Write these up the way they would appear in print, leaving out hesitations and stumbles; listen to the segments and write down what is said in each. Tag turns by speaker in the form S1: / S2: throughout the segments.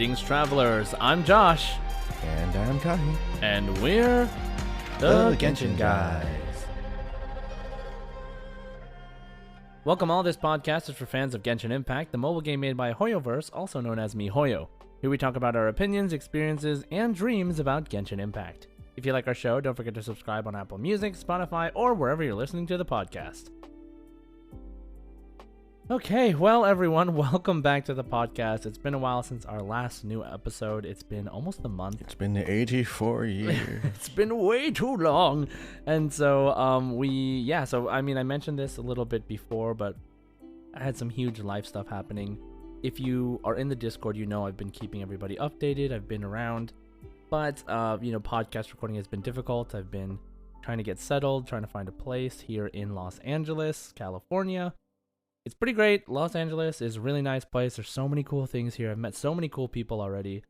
S1: Greetings, travelers. I'm Josh.
S2: And I'm Kahi.
S1: And we're the Genshin Guys. Welcome all. This podcast is for fans of Genshin Impact, the mobile game made by Hoyoverse, also known as MiHoYo. Here we talk about our opinions, experiences, and dreams about Genshin Impact. If you like our show, don't forget to subscribe on Apple Music, Spotify, or wherever you're listening to the podcast. Okay, well, everyone, welcome back to the podcast. It's been a while since our last new episode. It's been almost a month.
S2: It's been 84 years.
S1: It's been way too long. And so, I mentioned this a little bit before, but I had some huge life stuff happening. If you are in the Discord, you know I've been keeping everybody updated. I've been around, but, podcast recording has been difficult. I've been trying to get settled, trying to find a place here in Los Angeles, California. It's pretty great. Los Angeles is a really nice place. There's so many cool things here. I've met so many cool people already.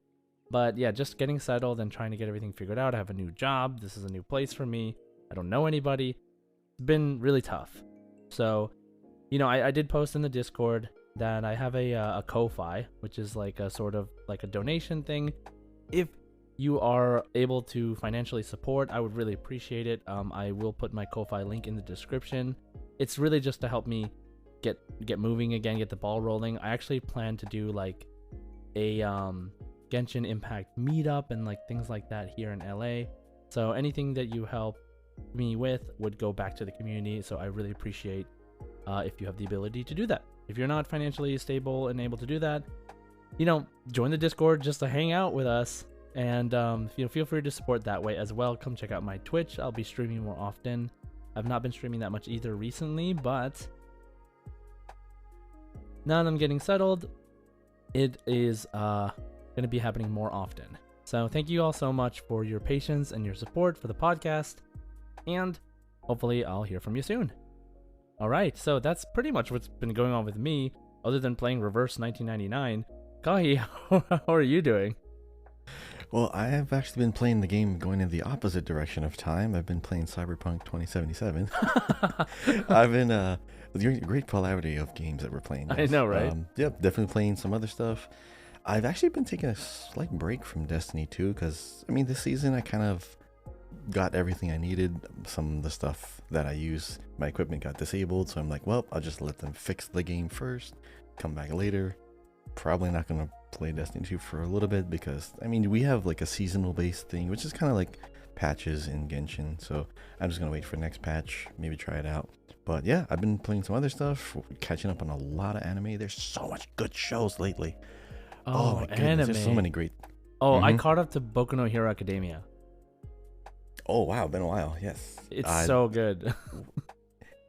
S1: But yeah, just getting settled and trying to get everything figured out. I have a new job. This is a new place for me. I don't know anybody. It's been really tough. So, I did post in the Discord that I have a Ko-Fi, which is like a sort of like a donation thing. If you are able to financially support, I would really appreciate it. I will put my Ko-Fi link in the description. It's really just to help me get moving again, get the ball rolling. I actually plan to do like a Genshin Impact meetup and like things like that here in LA. So anything that you help me with would go back to the community. So I really appreciate if you have the ability to do that. If you're not financially stable and able to do that, join the Discord just to hang out with us. And feel free to support that way as well. Come check out my Twitch. I'll be streaming more often. I've not been streaming that much either recently, but now that I'm getting settled, it is going to be happening more often. So thank you all so much for your patience and your support for the podcast. And hopefully I'll hear from you soon. All right, so that's pretty much what's been going on with me, other than playing Reverse 1999. Kahi, how are you doing?
S2: Well, I have actually been playing the game going in the opposite direction of time. I've been playing Cyberpunk 2077. I've been a great polarity of games that we're playing.
S1: I know, right?
S2: Definitely playing some other stuff. I've actually been taking a slight break from Destiny 2 because, this season I kind of got everything I needed. Some of the stuff that I use, my equipment got disabled, so I'm like, well, I'll just let them fix the game first, come back later. Probably not going to play Destiny 2 for a little bit because, we have like a seasonal based thing, which is kind of like patches in Genshin. So I'm just going to wait for the next patch, maybe try it out. But yeah, I've been playing some other stuff, catching up on a lot of anime. There's so much good shows lately. Oh my goodness,
S1: anime.
S2: there's so many great.
S1: I caught up to Boku no Hero Academia.
S2: Oh wow, been a while. Yes,
S1: it's so good.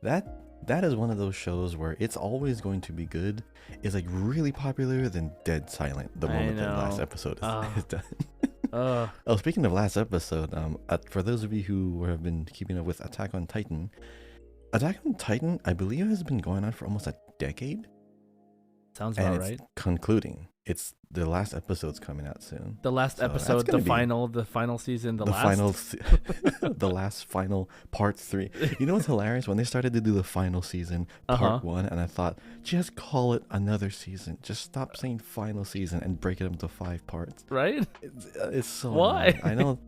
S2: That is one of those shows where it's always going to be good. It's like really popular, then dead silent the moment the last episode is done. Speaking of last episode, for those of you who have been keeping up with Attack on Titan, I believe, has been going on for almost a decade.
S1: Sounds about right.
S2: Concluding. It's the last episode's coming out soon.
S1: The last episode, the final season, the last final part 3. You know what's hilarious? When they started to do the final season, part 1, and I thought, just call it another season. Just stop saying final season and break it up into 5 parts. Right?
S2: It's so
S1: why?
S2: Annoying. I know.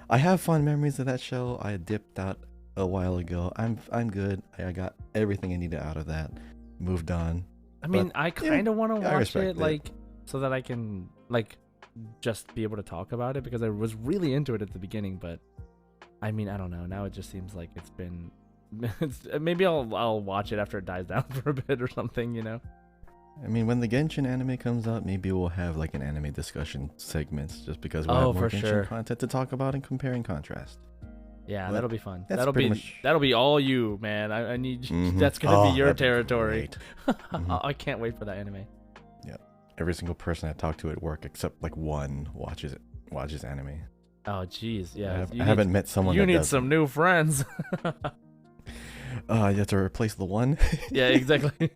S2: I have fond memories of that show. I dipped out a while ago. I'm good. I got everything I needed out of that. Moved on.
S1: I kind of want to watch it, so that I can just be able to talk about it, because I was really into it at the beginning, but I don't know. Now it just seems like it's been. Maybe I'll watch it after it dies down for a bit or something,
S2: when the Genshin anime comes out, maybe we'll have like an anime discussion segments, just because we'll have more Genshin content to talk about and compare and contrast.
S1: Yeah,
S2: but
S1: that'll be fun.
S2: That'll
S1: be all you, man. I need that's gonna be your territory.
S2: I
S1: can't wait for that anime.
S2: Yeah, every single person I talk to at work except like one watches anime.
S1: Oh jeez, yeah.
S2: I haven't met someone.
S1: You need some new friends.
S2: You have to replace the one.
S1: Yeah, exactly.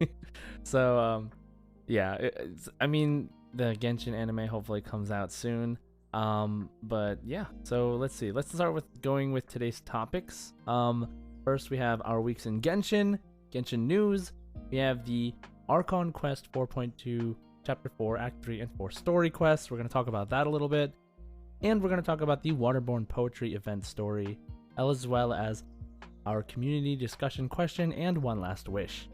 S1: So yeah, the Genshin anime hopefully comes out soon. But yeah, so let's see. Let's start with going with today's topics. First we have our weeks in Genshin news. We have the Archon Quest 4.2 Chapter 4, Act 3, and 4 story quests. We're going to talk about that a little bit. And we're going to talk about the Waterborne Poetry event story, as well as our community discussion question and one last wish.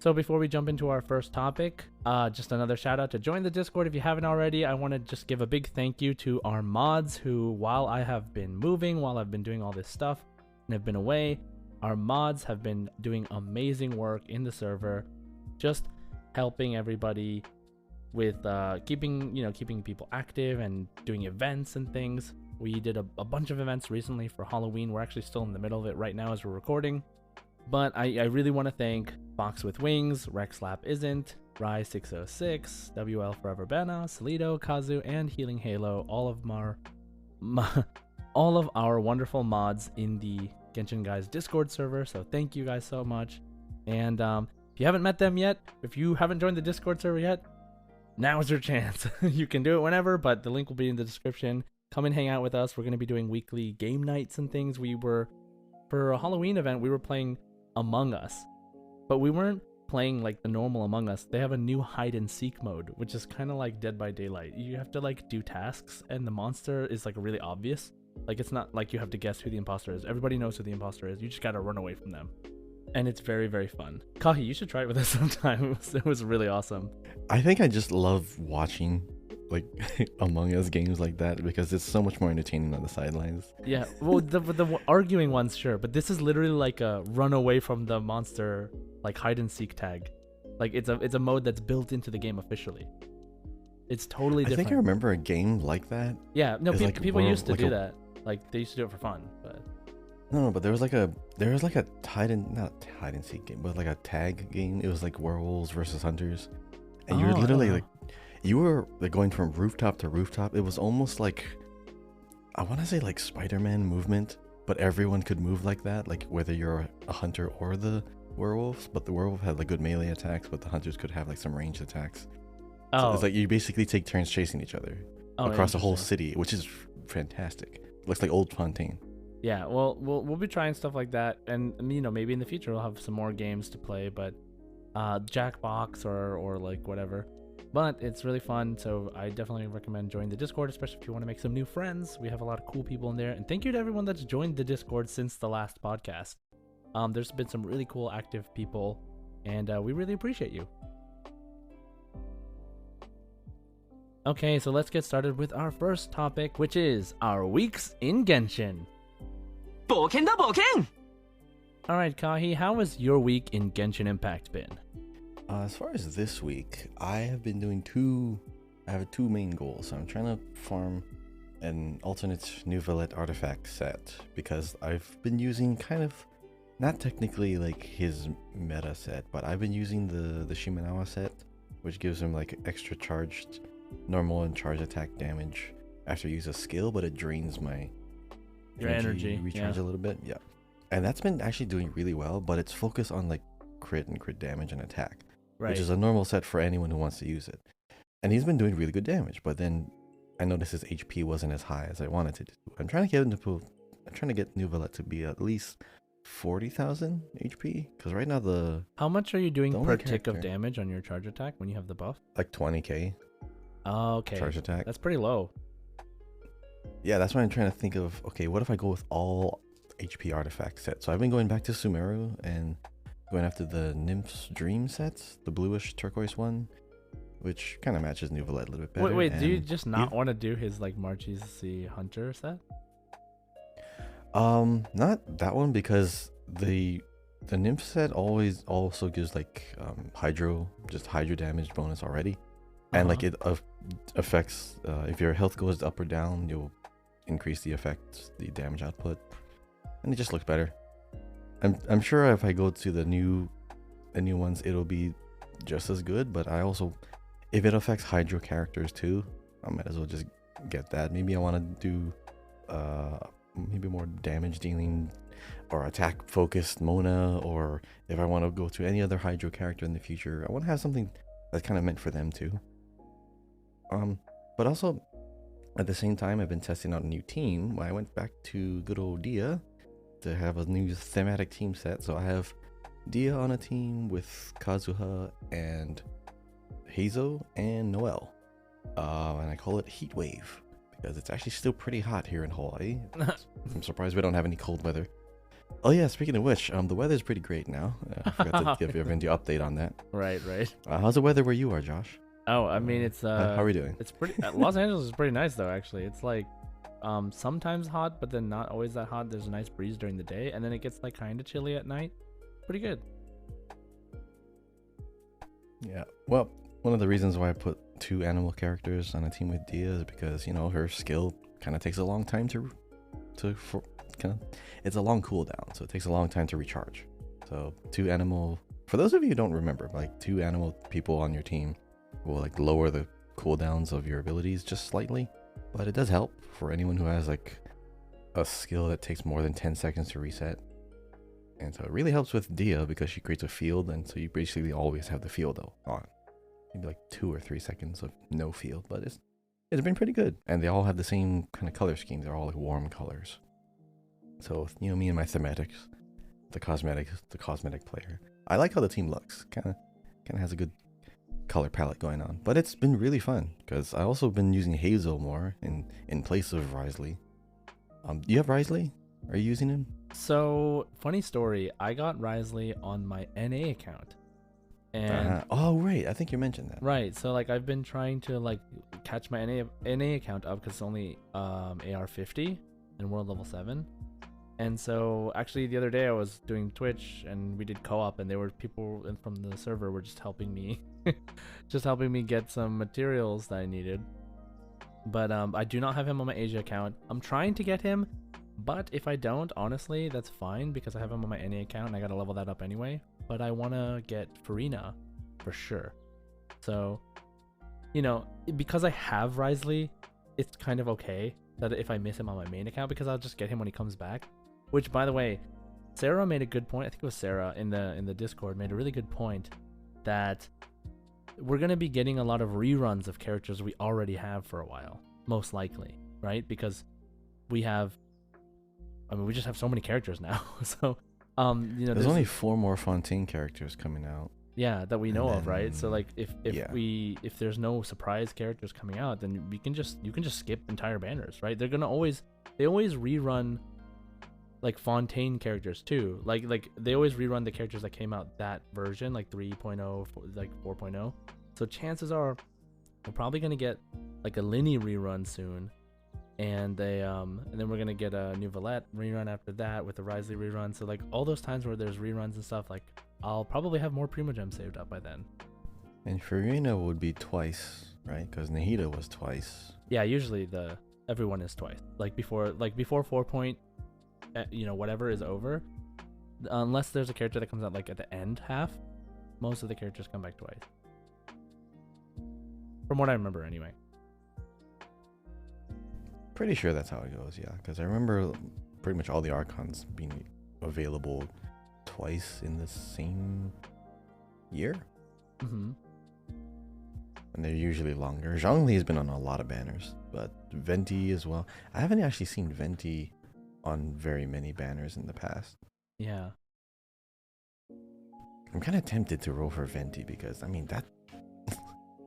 S1: So before we jump into our first topic, just another shout out to join the Discord if you haven't already. I want to just give a big thank you to our mods who, while I have been moving, while I've been doing all this stuff and have been away, our mods have been doing amazing work in the server, just helping everybody with keeping people active and doing events and things. We did a bunch of events recently for Halloween. We're actually still in the middle of it right now as we're recording. But I really want to thank Fox with Wings, Rexlap Isn't, Rye606, WL Forever Bana, Salido, Kazu, and Healing Halo, all of our wonderful mods in the Genshin Guys Discord server. So thank you guys so much. And if you haven't met them yet, if you haven't joined the Discord server yet, now's your chance. You can do it whenever, but the link will be in the description. Come and hang out with us. We're going to be doing weekly game nights and things. For a Halloween event, we were playing Among Us, but we weren't playing like the normal Among Us. They have a new hide and seek mode, which is kind of like Dead by Daylight. You have to like do tasks, and the monster is like really obvious. Like, it's not like you have to guess who the imposter is. Everybody knows who the imposter is. You just gotta run away from them, and it's very, very fun. Kahi, you should try it with us sometime. It was really awesome.
S2: I think I just love watching like Among Us games like that because it's so much more entertaining on the sidelines.
S1: Yeah, well, the arguing ones, sure, but this is literally like a run away from the monster, like hide and seek tag. Like it's a mode that's built into the game officially. It's totally different.
S2: I think I remember a game like that.
S1: Yeah, no, people used to
S2: like
S1: do that. Like they used to do it for fun, but
S2: no, but there was like a not hide and seek game, but like a tag game. It was like werewolves versus hunters, and you were literally like. You were like going from rooftop to rooftop. It was almost like, I want to say like Spider-Man movement, but everyone could move like that, like whether you're a hunter or the werewolves. But the werewolf had like good melee attacks, but the hunters could have like some ranged attacks. So it's like you basically take turns chasing each other across the whole city, which is fantastic. Looks like old Fontaine.
S1: Yeah, well, we'll be trying stuff like that, and maybe in the future we'll have some more games to play, but Jackbox or like whatever. But it's really fun, so I definitely recommend joining the Discord, especially if you want to make some new friends. We have a lot of cool people in there. And thank you to everyone that's joined the Discord since the last podcast. There's been some really cool active people, and we really appreciate you. Okay, so let's get started with our first topic, which is our weeks in Genshin. Alright, Kahi, how has your week in Genshin Impact been?
S2: As far as this week, I have been doing I have two main goals. I'm trying to farm an alternate Nouvelette artifact set because I've been using kind of, not technically like his meta set, but I've been using the Shimenawa set, which gives him like extra charged normal and charge attack damage after you use a skill, but it drains my energy recharge a little bit. Yeah. And that's been actually doing really well, but it's focused on like crit and crit damage and attack. Right. Which is a normal set for anyone who wants to use it. And he's been doing really good damage, but then I noticed his HP wasn't as high as I wanted to do. I'm trying to get Nouvelette to be at least 40,000 HP, because right now
S1: How much are you doing per tick of damage on your charge attack when you have the buff?
S2: Like 20k.
S1: Oh, okay.
S2: Charge attack.
S1: That's pretty low.
S2: Yeah, that's why I'm trying to think of, okay, what if I go with all HP artifact sets? So I've been going back to Sumeru and going after the Nymph's Dream sets, the bluish turquoise one, which kind of matches Nouvelette a little bit better.
S1: Wait, do you just not want to do his like Marchese Hunter set?
S2: Not that one, because the Nymph set always also gives like hydro damage bonus already, and like it affects if your health goes up or down, you'll increase the damage output, and it just looks better. I'm sure if I go to the new ones, it'll be just as good. But I also, if it affects Hydro characters too, I might as well just get that. Maybe I want to do maybe more damage dealing or attack focused Mona, or if I want to go to any other Hydro character in the future, I want to have something that's kind of meant for them too. But also at the same time, I've been testing out a new team. I went back to good old Dia to have a new thematic team set. So I have Dia on a team with Kazuha and Hazel and Noel. And I call it Heat Wave because it's actually still pretty hot here in Hawaii. I'm surprised we don't have any cold weather. Oh yeah, speaking of which, the weather's pretty great now. I forgot to give you an update on that.
S1: Right.
S2: How's the weather where you are, Josh?
S1: Oh, I mean, it's
S2: how are we doing?
S1: It's pretty. Los Angeles is pretty nice though. Actually, it's like sometimes hot, but then not always that hot. There's a nice breeze during the day, and then it gets like kind of chilly at night. Pretty good.
S2: Yeah. Well, one of the reasons why I put 2 animal characters on a team with Dia is because, you know, her skill kind of takes a long time it's a long cooldown, so it takes a long time to recharge. So 2 animal, for those of you who don't remember, like 2 animal people on your team will like lower the cooldowns of your abilities just slightly, but it does help for anyone who has like a skill that takes more than 10 seconds to reset. And so it really helps with Dia because she creates a field, and so you basically always have the field on. Maybe like 2 or 3 seconds of no field, but it's been pretty good. And they all have the same kind of color scheme. They're all like warm colors. So, you know, me and my thematics, the cosmetic player. I like how the team looks. Kind of has a good color palette going on. But it's been really fun because I also been using Hazel more in place of Risley. Do you have Risley? Are you using him?
S1: So, funny story. I got Risley on my NA account. And
S2: oh, right. I think you mentioned that.
S1: Right. So, like, I've been trying to, like, catch my NA account up because it's only AR 50 and World Level 7. And so, actually, the other day I was doing Twitch and we did co-op, and there were people from the server were just helping me, get some materials that I needed. But I do not have him on my Asia account. I'm trying to get him, but if I don't, honestly, that's fine because I have him on my NA account and I gotta level that up anyway. But I want to get Farina for sure. So, you know, because I have Risley, it's kind of okay that if I miss him on my main account, because I'll just get him when he comes back. Which, by the way, Sarah made a good point. I think it was Sarah in the Discord made a really good point that we're going to be getting a lot of reruns of characters we already have for a while, most likely, right? Because we just have so many characters now. So, you know,
S2: there's only 4 more Fontaine characters coming out.
S1: Yeah, that we know of, right? So like if there's no surprise characters coming out, then you can just skip entire banners, right? They always rerun like Fontaine characters too. Like they always rerun the characters that came out that version, like 3.0, like 4.0. So chances are we're probably gonna get like a Linny rerun soon, and then we're gonna get a new Valette rerun after that with the Risley rerun. So like all those times where there's reruns and stuff, like I'll probably have more Primo Gems saved up by then.
S2: And Farina would be twice, right? Because Nahida was twice.
S1: Yeah, usually everyone is twice. Like before 4 point, you know, whatever is over, unless there's a character that comes out like at the end half, most of the characters come back twice. From what I remember, anyway.
S2: Pretty sure that's how it goes, yeah. Because I remember pretty much all the Archons being available twice in the same year.
S1: Mm-hmm.
S2: And they're usually longer. Zhongli has been on a lot of banners, but Venti as well. I haven't actually seen Venti on very many banners in the past.
S1: Yeah.
S2: I'm kind of tempted to roll for Venti because, I mean, that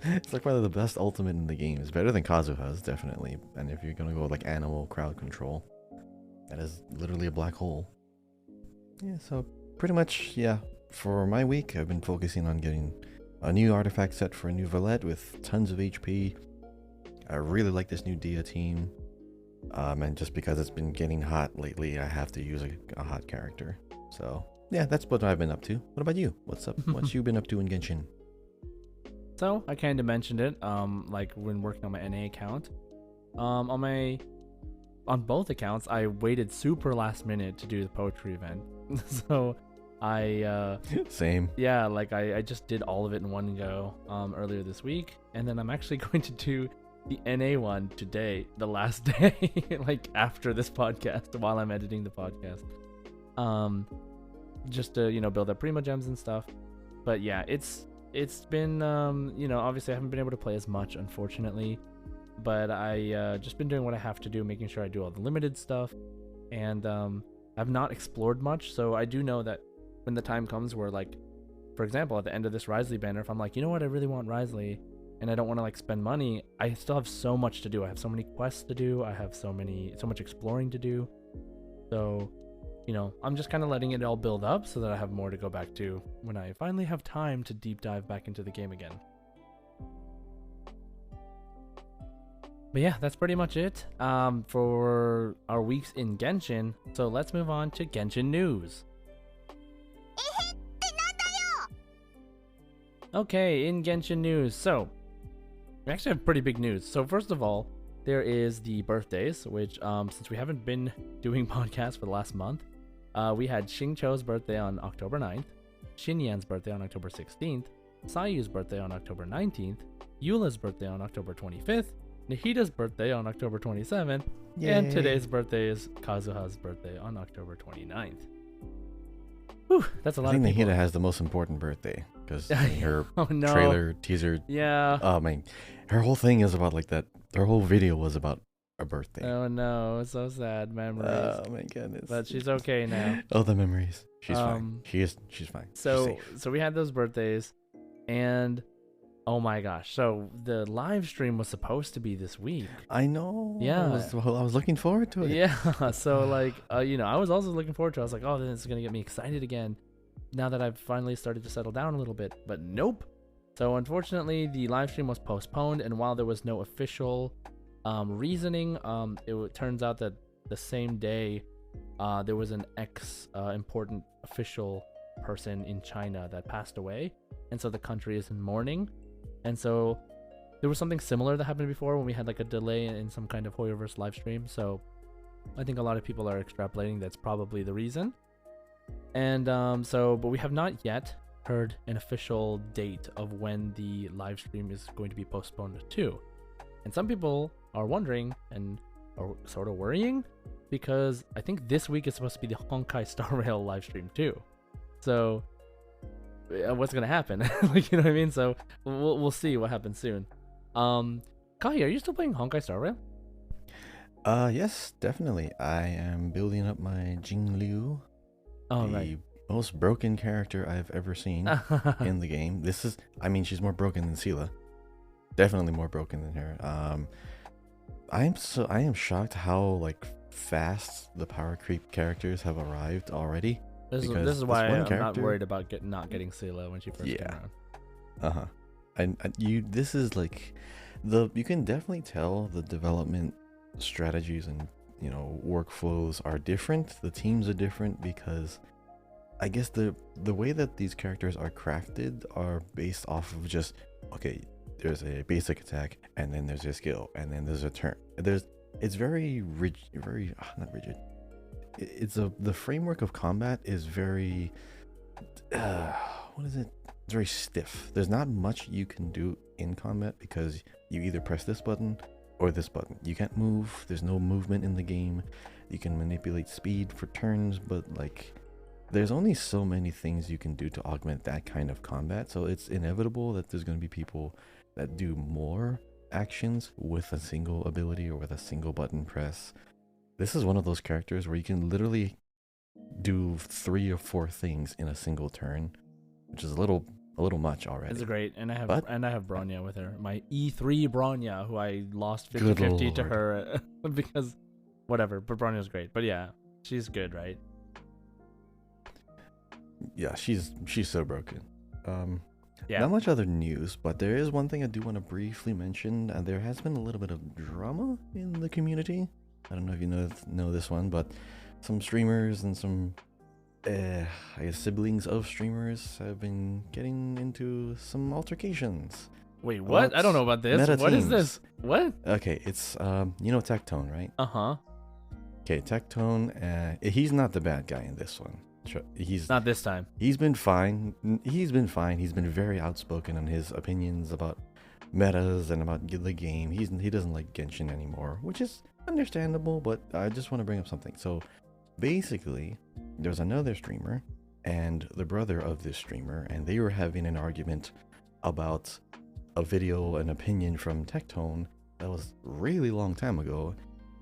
S2: it's like one of the best ultimate in the game. It's better than Kazuha's, definitely. And if you're going to go like animal crowd control, that is literally a black hole. Yeah, so pretty much, yeah. For my week, I've been focusing on getting a new artifact set for a new Valette with tons of HP. I really like this new Dia team. And just because it's been getting hot lately, I have to use a hot character. So, yeah, that's what I've been up to. What about you? What's up? What's you been up to in Genshin?
S1: So, I kind of mentioned it, like when working on my NA account. On both accounts, I waited super last minute to do the poetry event. So,
S2: Same.
S1: Yeah, like I just did all of it in one go earlier this week, and then I'm actually going to do the NA one today, the last day, like after this podcast, while I'm editing the podcast, just to, you know, build up Primo Gems and stuff. But yeah, it's been you know, obviously I haven't been able to play as much, unfortunately, but I just been doing what I have to do, making sure I do all the limited stuff, and I've not explored much. So I do know that when the time comes where, like, for example, at the end of this Risley banner, if I'm like, you know what, I really want Risley, and I don't want to like spend money, I still have so much to do. I have so many quests to do. I have so much exploring to do. So, you know, I'm just kind of letting it all build up so that I have more to go back to when I finally have time to deep dive back into the game again. But yeah, that's pretty much it for our weeks in Genshin. So let's move on to Genshin news. Okay, in Genshin news. So we actually have pretty big news. So first of all, there is the birthdays, which since we haven't been doing podcasts for the last month, we had Xingqiu's birthday on October 9th, Xinyan's birthday on October 16th, Sayu's birthday on October 19th, Eula's birthday on October 25th, Nahita's birthday on October 27th,
S2: Yay.
S1: and today's birthday is Kazuha's birthday on October 29th. Whew, that's a lot of people.
S2: I think Nahita has the most important birthday because her
S1: Oh, no.
S2: trailer, teaser.
S1: Yeah.
S2: Oh, man. Her whole thing is about like that. Her whole video was about a birthday.
S1: Oh no, it's so sad. Memories.
S2: Oh, my goodness.
S1: But she's okay now.
S2: Oh, the memories. She's fine. She's fine.
S1: So we had those birthdays, and oh my gosh. So the live stream was supposed to be this week.
S2: I know.
S1: Yeah.
S2: I was looking forward to it.
S1: Yeah. So like, you know, I was also looking forward to it. I was like, oh, this is going to get me excited again now that I've finally started to settle down a little bit. But nope. So unfortunately, the live stream was postponed. And while there was no official reasoning, it turns out that the same day, there was an important official person in China that passed away. And so the country is in mourning. And so there was something similar that happened before when we had like a delay in some kind of Hoyoverse live stream. So I think a lot of people are extrapolating that's probably the reason. And but we have not yet heard an official date of when the live stream is going to be postponed to. And some people are wondering and are sort of worrying because I think this week is supposed to be the Honkai Star Rail live stream too. So what's gonna happen? Like, you know what I mean? So we'll see what happens soon. Kai, are you still playing Honkai Star Rail?
S2: Yes, definitely. I am building up my Jingliu,
S1: Right.
S2: most broken character I've ever seen in the game. She's more broken than Sela. Definitely more broken than her. I am shocked how like fast the power creep characters have arrived already.
S1: This is why I'm not worried about not getting Sela when she first came around.
S2: And this is like you can definitely tell the development strategies and workflows are different. The teams are different because I guess the way that these characters are crafted are based off of just, okay, there's a basic attack and then there's a skill and then there's a turn. It's very rigid, not rigid. The framework of combat is very it's very stiff. There's not much you can do in combat because you either press this button or this button. You can't move. There's no movement in the game. You can manipulate speed for turns, but like there's only so many things you can do to augment that kind of combat. So it's inevitable that there's going to be people that do more actions with a single ability or with a single button press. This is one of those characters where you can literally do 3 or 4 things in a single turn, which is a little much already.
S1: It's great, and I have Bronya with her, my E3 Bronya, who I lost 50-50 to her because whatever. But Bronya's great. But yeah, she's good, right?
S2: Yeah, she's so broken.
S1: Yeah.
S2: Not much other news, but there is one thing I do want to briefly mention. There has been a little bit of drama in the community. I don't know if you know this one, but some streamers and some I guess siblings of streamers have been getting into some altercations.
S1: Wait, what? I don't know about this. What is this? What?
S2: Okay, it's Tectone, right?
S1: Uh-huh.
S2: Okay, Tectone, he's not the bad guy in this one. He's
S1: not this time.
S2: He's been fine. He's been very outspoken on his opinions about metas and about the game. He doesn't like Genshin anymore, which is understandable, but I just want to bring up something. So basically, there's another streamer and the brother of this streamer, and they were having an argument about a video, an opinion from Tectone that was really long time ago,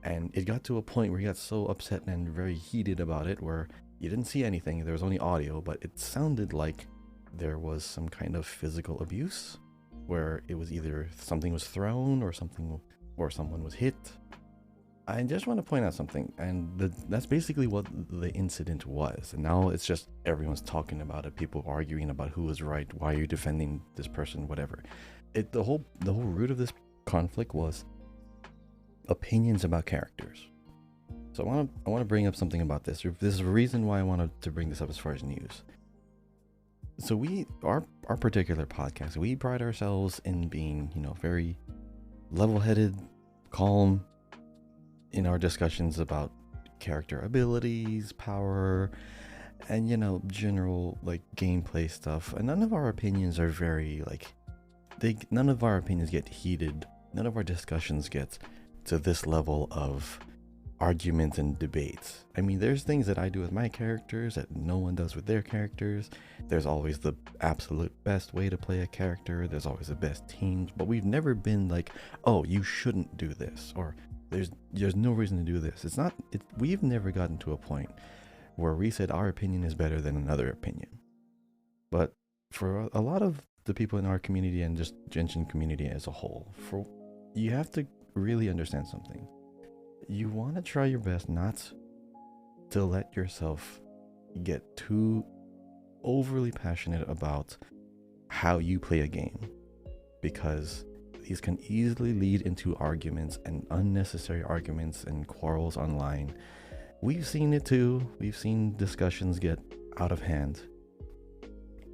S2: and it got to a point where he got so upset and very heated about it where You didn't see anything. There was only audio, but it sounded like there was some kind of physical abuse, where it was either something was thrown or someone was hit. I just want to point out something, and that's basically what the incident was. And now it's just everyone's talking about it, people arguing about who was right, why are you defending this person, whatever. The whole root of this conflict was opinions about characters. So I want to bring up something about this. There's a reason why I wanted to bring this up as far as news. So our particular podcast, we pride ourselves in being, very level-headed, calm in our discussions about character abilities, power, and general like gameplay stuff. And none of our opinions are very none of our opinions get heated. None of our discussions get to this level of argument and debate. I mean, there's things that I do with my characters that no one does with their characters. There's always the absolute best way to play a character. There's always the best teams, but we've never been like, oh, you shouldn't do this, or there's no reason to do this. We've never gotten to a point where we said our opinion is better than another opinion. But for a lot of the people in our community and just Genshin community as a whole, you have to really understand something. You want to try your best not to let yourself get too overly passionate about how you play a game, because these can easily lead into arguments and unnecessary arguments and quarrels online. We've seen it too. We've seen discussions get out of hand.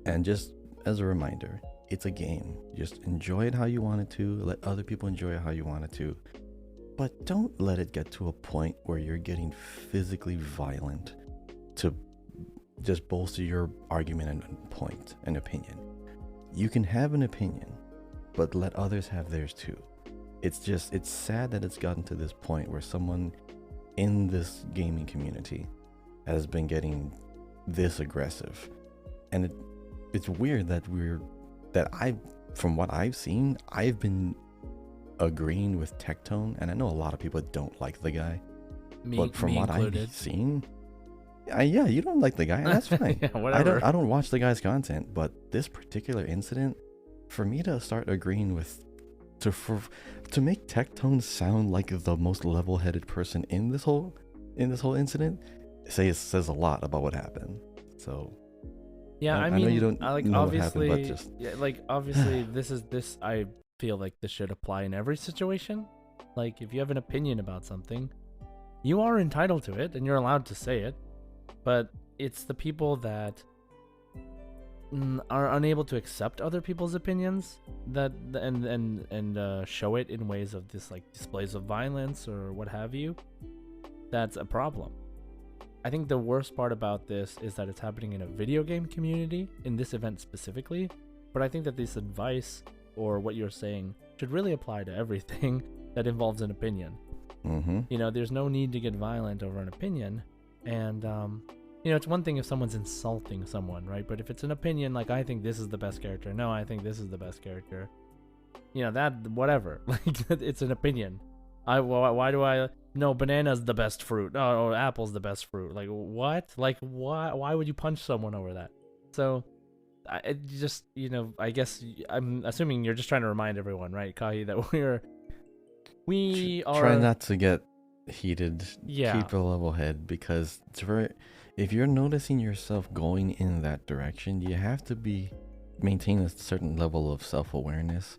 S2: And just as a reminder, it's a game. Just enjoy it how you want it to. Let other people enjoy it how you want it to. But don't let it get to a point where you're getting physically violent to just bolster your argument and point and opinion. You can have an opinion, but let others have theirs too. It's sad that it's gotten to this point where someone in this gaming community has been getting this aggressive. And it's weird that from what I've seen, I've been agreeing with Tectone, and I know a lot of people don't like the guy. But from what I've seen, yeah, you don't like the guy, and that's fine.
S1: Yeah, whatever.
S2: I don't watch the guy's content, but this particular incident, for me to start agreeing with, to make Tectone sound like the most level-headed person in this whole incident, says a lot about what happened. So
S1: yeah, I
S2: know you don't know
S1: obviously,
S2: what happened, but just
S1: obviously this I feel like this should apply in every situation. Like, if you have an opinion about something, you are entitled to it and you're allowed to say it, but it's the people that are unable to accept other people's opinions and show it in ways of this, like, displays of violence or what have you. That's a problem. I think the worst part about this is that it's happening in a video game community, in this event specifically, but I think that this advice or what you're saying should really apply to everything that involves an opinion.
S2: Mm-hmm.
S1: There's no need to get violent over an opinion, and it's one thing if someone's insulting someone, right? But if it's an opinion, like, I think this is the best character, no, I think this is the best character, that, whatever. Like, it's an opinion. Why do I no, banana's the best fruit, or apple's the best fruit? Like, what? Like, why would you punch someone over that? So I guess I'm assuming you're just trying to remind everyone, right, Kahi, that we are
S2: try not to get heated.
S1: Yeah.
S2: Keep a level head, because if you're noticing yourself going in that direction, you have to maintain a certain level of self-awareness.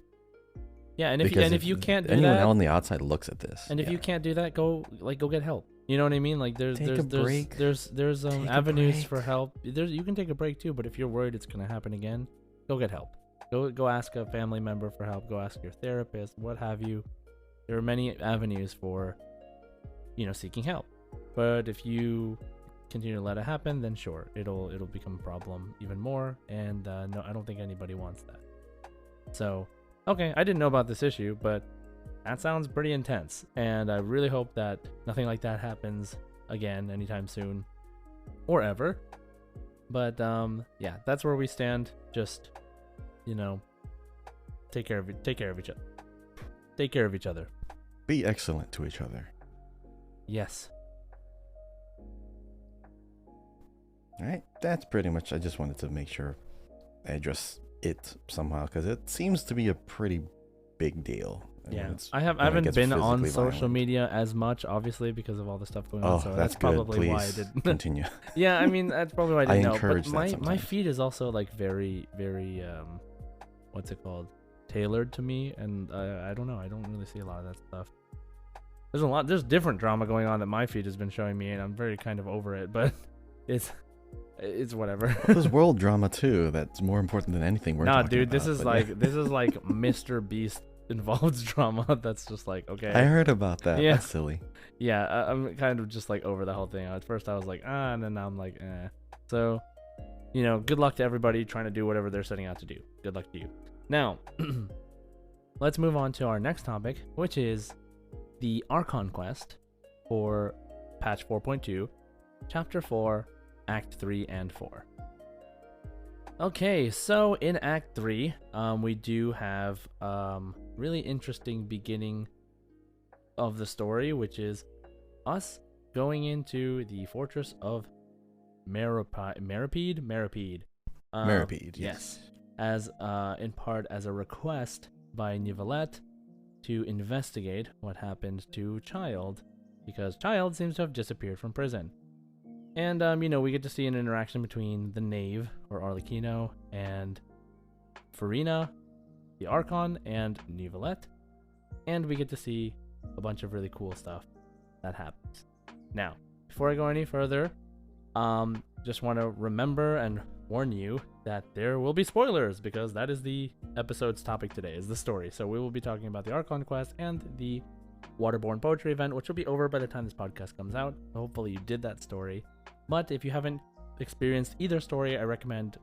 S1: Yeah, and if you can't do
S2: anyone
S1: that,
S2: on the outside looks at this,
S1: and if you can't do that, go get help. You know what I mean? Like, there's avenues for help. You can take a break too, but if you're worried it's gonna happen again, go get help. Go ask a family member for help. Go ask your therapist, what have you. There are many avenues for, seeking help. But if you continue to let it happen, then sure, it'll become a problem even more. And no, I don't think anybody wants that. So, okay, I didn't know about this issue, but that sounds pretty intense. And I really hope that nothing like that happens again anytime soon, or ever. But yeah, that's where we stand. Just, take care of each other. Take care of each other.
S2: Be excellent to each other.
S1: Yes.
S2: All right, that's pretty much. I just wanted to make sure I address it somehow because it seems to be a pretty big deal.
S1: Yeah, I haven't been on social
S2: violent.
S1: media as much, obviously, because of all the stuff going on.
S2: Oh,
S1: So
S2: that's
S1: probably
S2: good. Please
S1: why I didn't
S2: continue.
S1: Yeah, I mean that's probably why I didn't know.
S2: encourage
S1: But
S2: that
S1: my
S2: sometimes.
S1: feed is also like very what's it called? Tailored to me, and I don't know. I don't really see a lot of that stuff. There's different drama going on that my feed has been showing me, and I'm very kind of over it. But it's whatever.
S2: Well, there's world drama too. That's more important than anything we're talking
S1: dude,
S2: about.
S1: this is like Mr. Beast involved drama. That's just like, okay.
S2: I heard about that.
S1: Yeah.
S2: That's silly.
S1: Yeah, I'm kind of just like over the whole thing. At first I was like, and then now I'm like, eh. So, good luck to everybody trying to do whatever they're setting out to do. Good luck to you. Now, let's move on to our next topic, which is the Archon Quest for patch 4.2, chapter 4, Act 3 and 4. Okay, so in Act 3, we do have really interesting beginning of the story, which is us going into the fortress of Meripede.
S2: Meripede,
S1: yes. As in part as a request by Nivelette to investigate what happened to Child, because Child seems to have disappeared from prison. And, we get to see an interaction between the Knave, or Arlecchino, and Farina, the Archon, and Nivelette. And we get to see a bunch of really cool stuff that happens. Now, before I go any further, just want to remember and warn you that there will be spoilers, because that is the episode's topic today, is the story. So we will be talking about the Archon Quest and the Waterborne Poetry event, which will be over by the time this podcast comes out. Hopefully you did that story. But if you haven't experienced either story, I recommend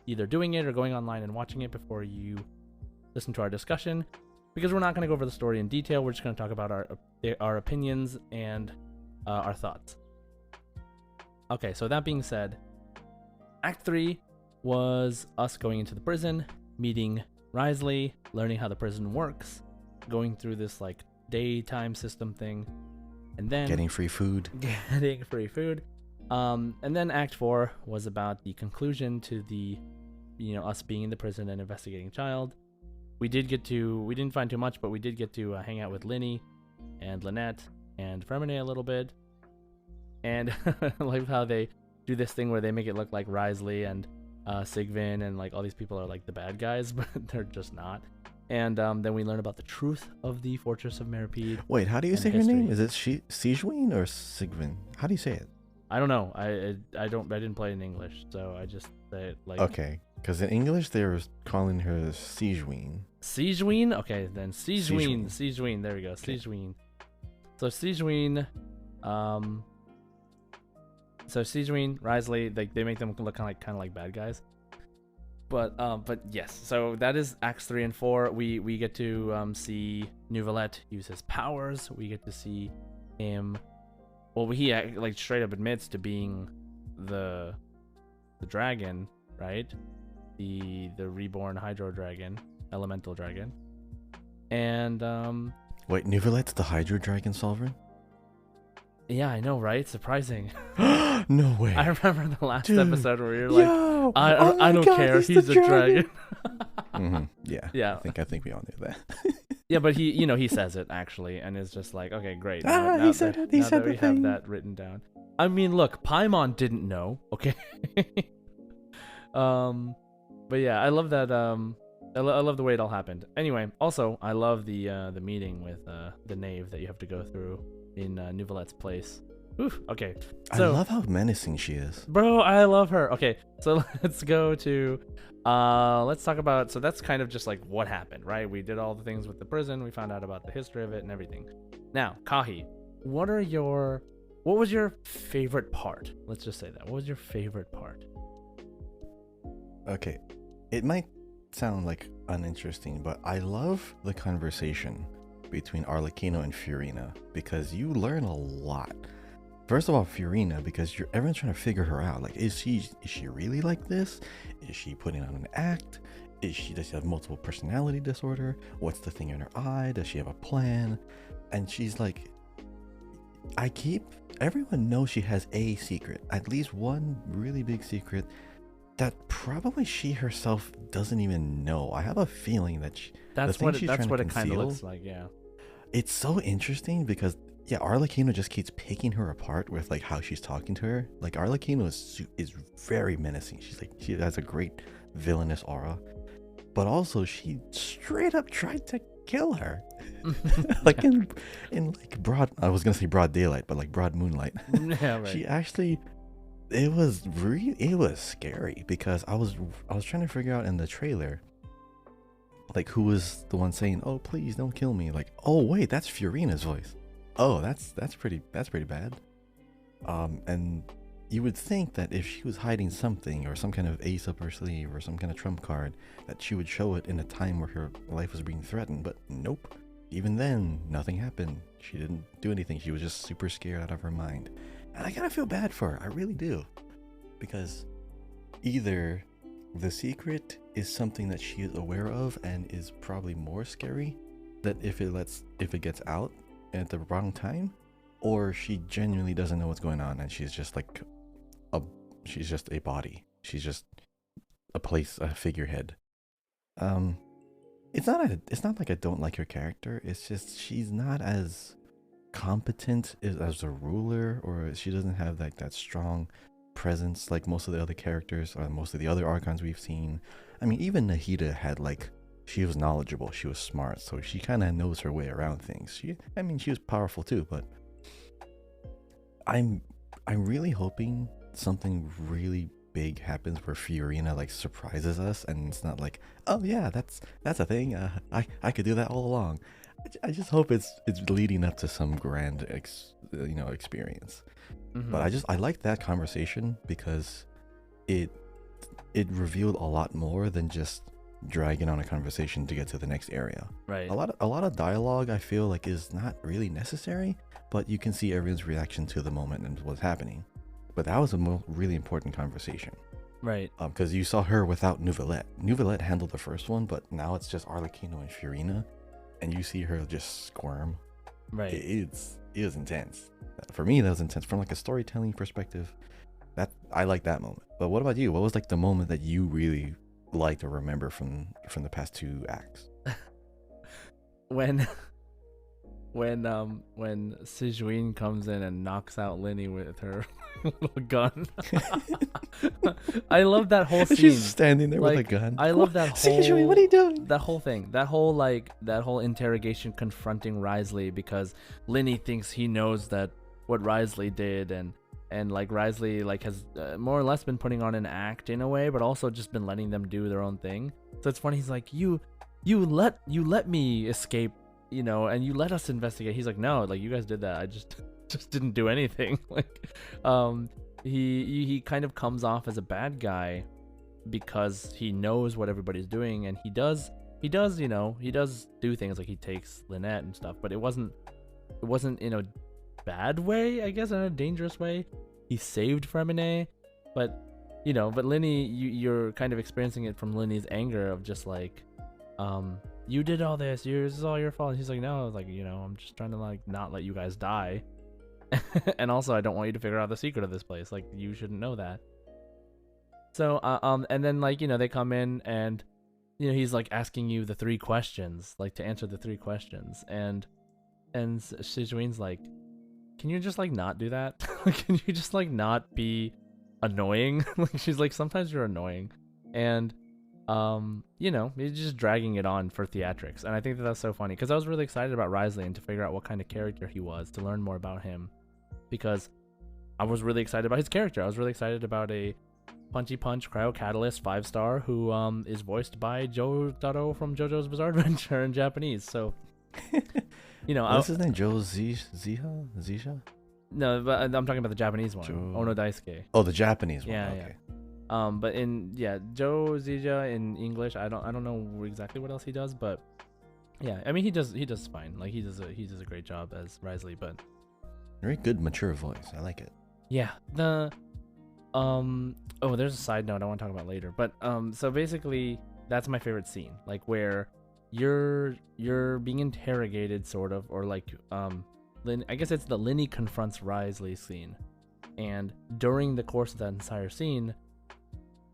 S1: either doing it or going online and watching it before you listen to our discussion, because we're not going to go over the story in detail. We're just going to talk about our opinions and our thoughts. Okay, so that being said, Act 3 was us going into the prison, meeting Risley, learning how the prison works, going through this like daytime system thing, and then
S2: Getting free food.
S1: And then Act 4 was about the conclusion to the, us being in the prison and investigating Child. We didn't find too much, but we did get to hang out with Linny and Lynette and Fremine a little bit. And I like how they do this thing where they make it look like Risley and Sigvin and like all these people are like the bad guys, but they're just not. And then we learn about the truth of the Fortress of Meripede.
S2: Wait, how do you say her name? Is it Sigwin or Sigvin? How do you say it?
S1: I don't know. I didn't play in English, so I just say it like.
S2: Okay, because in English they were calling her Sigwin.
S1: Sigwin? Okay, then Sigwin. There we go. Okay. Sigwin. So Sigwin, Risley, they make them look kind of like bad guys. But yes. So that is Acts 3 and 4. We get to see Nivelette use his powers. We get to see him. Well, he like straight up admits to being the dragon, right? The reborn Hydro Dragon, Elemental Dragon. And
S2: wait, Nivelette's the Hydro Dragon Sovereign?
S1: Yeah, I know, right? Surprising.
S2: No way.
S1: I remember the last episode where you're like,
S2: yo,
S1: I don't care. He's a dragon.
S2: Mm-hmm. Yeah.
S1: Yeah.
S2: I think we all knew that.
S1: Yeah, but he says it actually, and it's just like, okay, great.
S2: He said it. He said
S1: that we have that written down. I mean, look, Paimon didn't know, okay? But yeah, I love that. I love the way it all happened. Anyway, also I love the meeting with the Knave that you have to go through in Nivelette's place. Oof, okay. So,
S2: I love how menacing she is.
S1: Bro, I love her. Okay, so let's go to let's talk about, so that's kind of just like what happened, right? We did all the things with the prison, we found out about the history of it and everything. Now, Kahi, what was your favorite part? Let's just say that. What was your favorite part?
S2: Okay. It might sound like uninteresting, but I love the conversation between Arlecchino and Furina because you learn a lot. First of all, Furina, because everyone's trying to figure her out. Like, is she really like this? Is she putting on an act? Does she have multiple personality disorder? What's the thing in her eye? Does she have a plan? And she's like, Everyone knows she has a secret, at least one really big secret that probably she herself doesn't even know. I have a feeling that
S1: That's what it kind of looks like. Yeah.
S2: It's so interesting because yeah, Arlecchino just keeps picking her apart with like how she's talking to her. Like Arlecchino is very menacing. She has a great villainous aura, but also she straight up tried to kill her, like in like broad. I was gonna say broad daylight, but like broad moonlight.
S1: Yeah, right.
S2: She actually. It was scary because I was trying to figure out in the trailer, like who was the one saying, "Oh, please don't kill me." Like, oh wait, that's Fiorina's voice. Oh, that's pretty bad. And you would think that if she was hiding something or some kind of ace up her sleeve or some kind of trump card, that she would show it in a time where her life was being threatened. But nope. Even then, nothing happened. She didn't do anything. She was just super scared out of her mind. And I kind of feel bad for her. I really do. Because either the secret is something that she is aware of and is probably more scary, that if it gets out at the wrong time, or she genuinely doesn't know what's going on and she's just like she's just a body. She's just a figurehead. It's not like I don't like her character. It's just she's not as competent as a ruler, or she doesn't have like that strong presence like most of the other characters or most of the other archons we've seen. I mean, even Nahida had like, she was knowledgeable, she was smart, so she kind of knows her way around things. She was powerful too, but I'm really hoping something really big happens where Fiorina like surprises us and it's not like, oh yeah, that's a thing, I could do that all along. I just hope it's leading up to some grand experience.
S1: Mm-hmm.
S2: But I liked that conversation because it revealed a lot more than just dragging on a conversation to get to the next area.
S1: Right.
S2: A lot of dialogue I feel like is not really necessary, but you can see everyone's reaction to the moment and what's happening. But that was a really important conversation.
S1: Right.
S2: Because you saw her without Neuvillette. Neuvillette handled the first one, but now it's just Arlecchino and Fiorina. And you see her just squirm.
S1: Right.
S2: It was intense. For me, that was intense. From like a storytelling perspective, that I like that moment. But what about you? What was like the moment that you really liked or remember from the past two acts?
S1: when Sijuin comes in and knocks out Linny with her little gun. I love that whole scene.
S2: She's standing there
S1: like,
S2: with a gun.
S1: I love that whole
S2: Sijuin, what are you doing?
S1: That whole thing. That whole interrogation confronting Wriothesley because Linny thinks he knows that what Wriothesley did, and like Wriothesley like has more or less been putting on an act in a way, but also just been letting them do their own thing. So it's funny. He's like, you let me escape, and you let us investigate. He's like, no, like you guys did that. I just didn't do anything. Like, he kind of comes off as a bad guy because he knows what everybody's doing, and he does do things like he takes Lynette and stuff, but it wasn't in a bad way, I guess, in a dangerous way. He saved Fremine, but Linny, you're kind of experiencing it from Linny's anger of just like, you did all this, this is all your fault. And he's like, no, like, I'm just trying to like not let you guys die. And also I don't want you to figure out the secret of this place. Like, you shouldn't know that. So and then like, they come in and he's like asking you the 3 questions, like to answer the 3 questions, and Sijuin's like, can you just like not do that? Can you just like not be annoying? Like, she's like, sometimes you're annoying. And he's just dragging it on for theatrics. And I think that's so funny because I was really excited about Wriothesley and to figure out what kind of character he was, to learn more about him, because I was really excited about his character. I was really excited about a Punchy Punch Cryo Catalyst 5-star who is voiced by Jotaro from JoJo's Bizarre Adventure in Japanese. So
S2: what's his name? Joe Zisha?
S1: No, but I'm talking about the Japanese one. Ono Daisuke.
S2: Oh, the Japanese one.
S1: Yeah,
S2: okay.
S1: Yeah. But Joe Zisha in English, I don't know exactly what else he does, but yeah, I mean he does fine. Like he does a great job as Wriothesley, but
S2: very good mature voice. I like it.
S1: Yeah. There's a side note I want to talk about later, but so basically that's my favorite scene, like where you're being interrogated sort of, or like I guess it's the Linny confronts Risley scene, and during the course of that entire scene,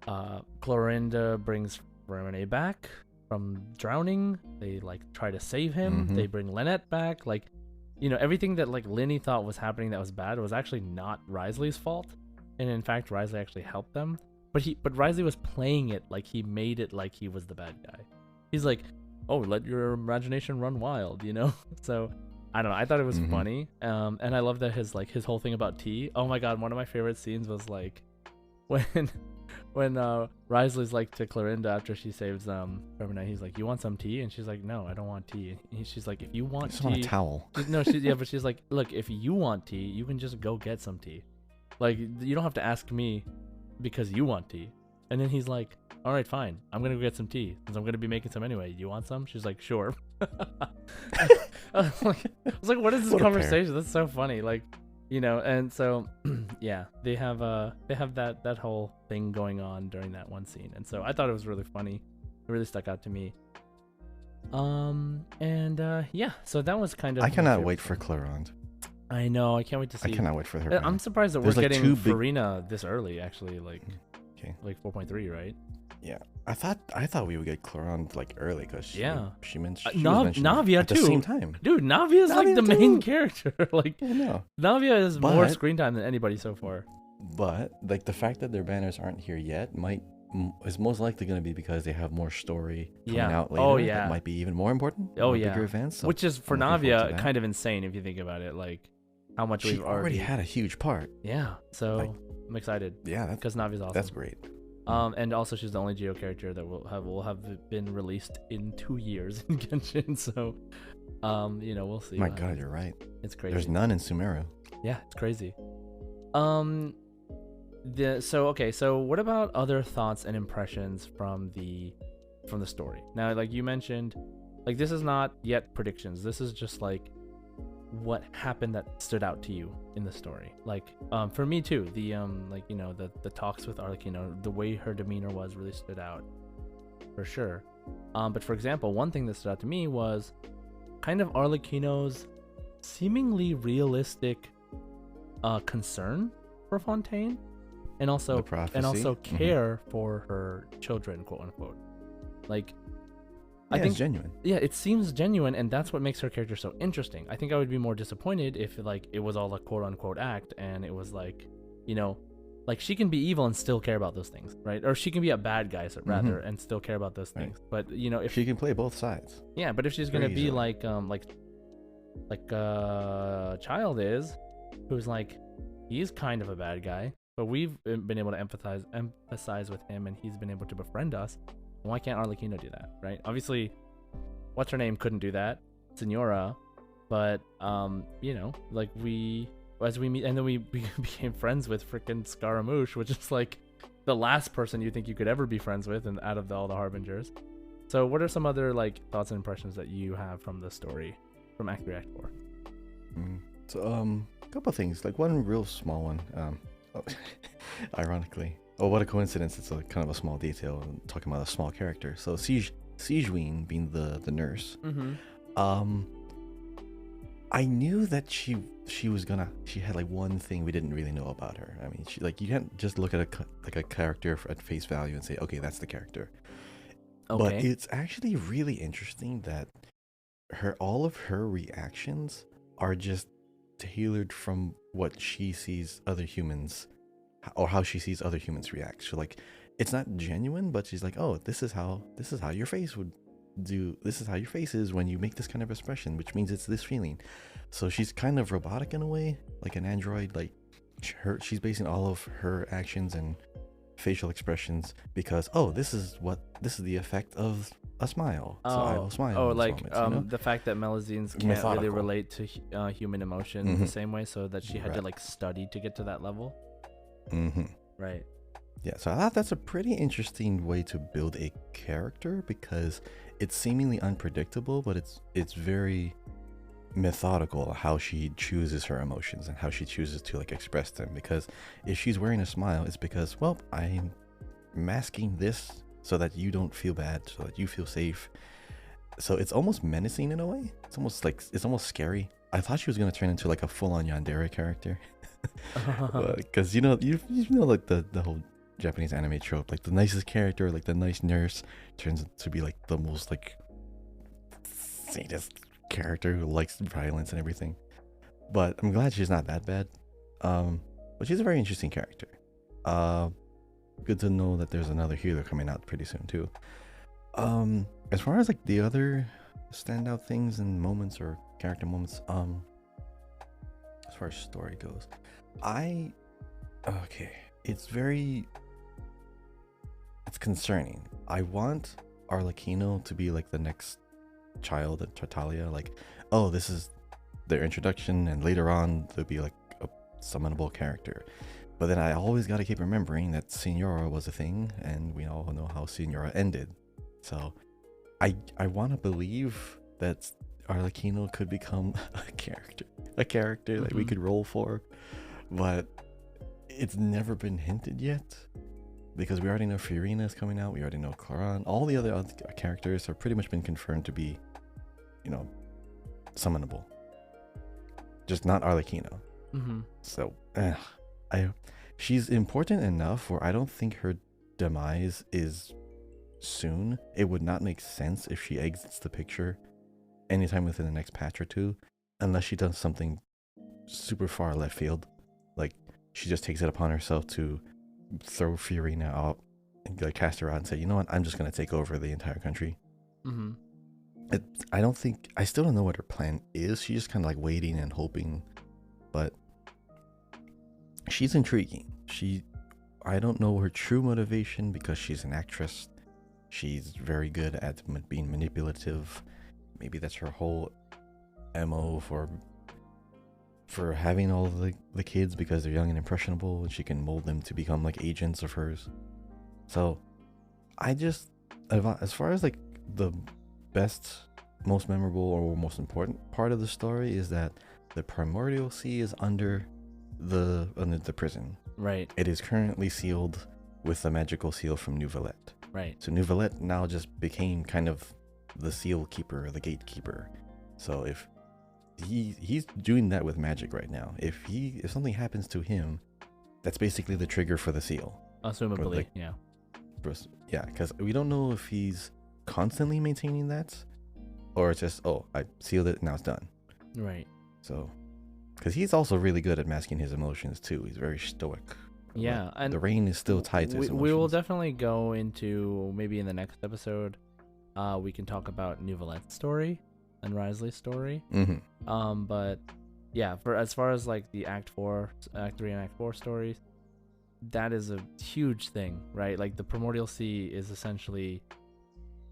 S1: Clorinda brings Renee back from drowning. They like try to save him.
S2: Mm-hmm.
S1: They bring Lynette back. Like, you know, everything that like Linny thought was happening that was bad was actually not Risley's fault, and in fact, Risley actually helped them. But Risley was playing it like he made it like he was the bad guy. He's like, oh, let your imagination run wild, you know? So I don't know. I thought it was funny. And I love that his whole thing about tea. Oh my god, one of my favorite scenes was like when Risley's like to Clorinda after she saves Femina, he's like, you want some tea? And she's like, no, I don't want tea. And she's like, if you want tea,
S2: want a towel.
S1: No, but she's like, look, if you want tea, you can just go get some tea. Like, you don't have to ask me because you want tea. And then he's like, all right, fine, I'm gonna go get some tea since I'm gonna be making some anyway. You want some? She's like, sure. I was like, what is this conversation? That's so funny. Like, you know. And so yeah, they have that whole thing going on during that one scene, and so I thought it was really funny. It really stuck out to me. Yeah, so that was kind of,
S2: I cannot wait for Clarence.
S1: I know, I can't wait to see.
S2: I cannot wait for her.
S1: I'm surprised that
S2: There's
S1: we're
S2: like
S1: getting
S2: two
S1: Farina this early, actually. Like,
S2: okay,
S1: like 4.3, right?
S2: Yeah, I thought we would get Clarence like early because she mentioned
S1: Navia
S2: at
S1: too.
S2: the same time.
S1: Dude, Navia is like the main character. Like,
S2: I know.
S1: Navia has more screen time than anybody so far.
S2: But like the fact that their banners aren't here yet is most likely going to be because they have more story coming out later.
S1: Oh yeah,
S2: that might be even more important.
S1: Oh yeah,
S2: bigger events. So
S1: which is for Navia kind of insane if you think about it. Like how much
S2: she
S1: we've already
S2: had a huge part.
S1: Yeah, so
S2: like,
S1: I'm excited.
S2: Yeah,
S1: because Navia's awesome.
S2: That's great.
S1: And also she's the only Geo character that will have been released in 2 years in Genshin. So, you know, we'll see.
S2: My God, you're right.
S1: It's crazy.
S2: There's none in Sumeru.
S1: Yeah, it's crazy. So what about other thoughts and impressions from the story? Now, like you mentioned, like this is not yet predictions. This is just like what happened that stood out to you in the story. Like for me too, the like, you know, the talks with Arlecchino, the way her demeanor was really stood out for sure. But for example, one thing that stood out to me was kind of Arlecchino's seemingly realistic concern for Fontaine, and also care for her children, quote unquote. Like, I think
S2: it's genuine.
S1: Yeah, it seems genuine, and that's what makes her character so interesting. I think I would be more disappointed if like it was all a quote unquote act, and it was like, you know, like she can be evil and still care about those things, right? Or she can be a bad guy, rather, and still care about those things. But you know, if
S2: she can play both sides.
S1: Yeah, but if she's gonna be like Child is, who's like, he's kind of a bad guy, but we've been able to empathize with him, and he's been able to befriend us. Why can't Arlecchino do that, right? Obviously, what's her name couldn't do that, Senora, but you know, like as we meet, and then we became friends with freaking Scaramouche, which is like the last person you think you could ever be friends with, and out of all the Harbingers. So, what are some other like thoughts and impressions that you have from the story, from Act 3, Act 4?
S2: So, a couple of things. Like one real small one. Ironically. Oh, what a coincidence. It's a kind of a small detail. I'm talking about a small character. So Sigewinne being the nurse. I knew that she had like one thing we didn't really know about her. I mean, you can't just look at a character at face value and say, okay, that's the character. Okay. But it's actually really interesting that all of her reactions are just tailored from what she sees other humans, or how she sees other humans react. So like, it's not genuine, but she's like, oh, this is how your face would do. This is how your face is when you make this kind of expression, which means it's this feeling. So she's kind of robotic in a way, like an android. Like she's basing all of her actions and facial expressions because, oh, this is the effect of a smile. So I will smile.
S1: Oh, like moments, you know? The fact that Melusines can't really relate to human emotions the same way, so that she had to like study to get to that level. Right.
S2: Yeah, so I thought that's a pretty interesting way to build a character because it's seemingly unpredictable, but it's very methodical how she chooses her emotions and how she chooses to like express them. Because if she's wearing a smile, it's because, well, I'm masking this so that you don't feel bad, so that you feel safe. So it's almost menacing in a way. It's almost scary I thought she was gonna turn into like a full-on yandere character, because you know like the whole Japanese anime trope, like the nicest character, like the nice nurse, turns to be like the most like sadist character who likes violence and everything. But I'm glad she's not that bad. But she's a very interesting character. Good to know that there's another healer coming out pretty soon too. As far as like the other standout things and moments or character moments, as far as story goes, it's concerning. I want Arlecchino to be like the next child of Tartaglia, like, oh, this is their introduction, and later on they'll be like a summonable character. But then I always got to keep remembering that Signora was a thing, and we all know how Signora ended. So I want to believe that Arlecchino could become a character that we could roll for, but it's never been hinted yet, because we already know Fiorina is coming out, we already know Claran, all the other characters have pretty much been confirmed to be, summonable, just not Arlecchino. So she's important enough where I don't think her demise is soon. It would not make sense if she exits the picture anytime within the next patch or two, unless she does something super far left field, like she just takes it upon herself to throw Fiorina out and like cast her out and say, you know what, I'm just gonna take over the entire country. I still don't know what her plan is. She's just kind of like waiting and hoping, but she's intriguing. I don't know her true motivation, because she's an actress. She's very good at being manipulative. Maybe that's her whole MO for having all the kids, because they're young and impressionable, and she can mold them to become like agents of hers. So as far as like the best, most memorable, or most important part of the story is that the Primordial Sea is under the prison.
S1: Right.
S2: It is currently sealed with the magical seal from Nouvellette.
S1: Right.
S2: So Nouvellette now just became kind of the seal keeper, the gatekeeper. So if he's doing that with magic right now, if something happens to him, that's basically the trigger for the seal.
S1: Assumably, yeah,
S2: because we don't know if he's constantly maintaining that, or it's just, oh, I sealed it, now it's done.
S1: Right.
S2: So, because he's also really good at masking his emotions too. He's very stoic.
S1: Yeah, and
S2: the rain is still tied to his emotions.
S1: We will definitely go into, maybe in the next episode, we can talk about Nouvellette's story and Risley's story. But yeah, as far as like the Act 3 and Act 4 stories, that is a huge thing, right? Like the Primordial Sea is essentially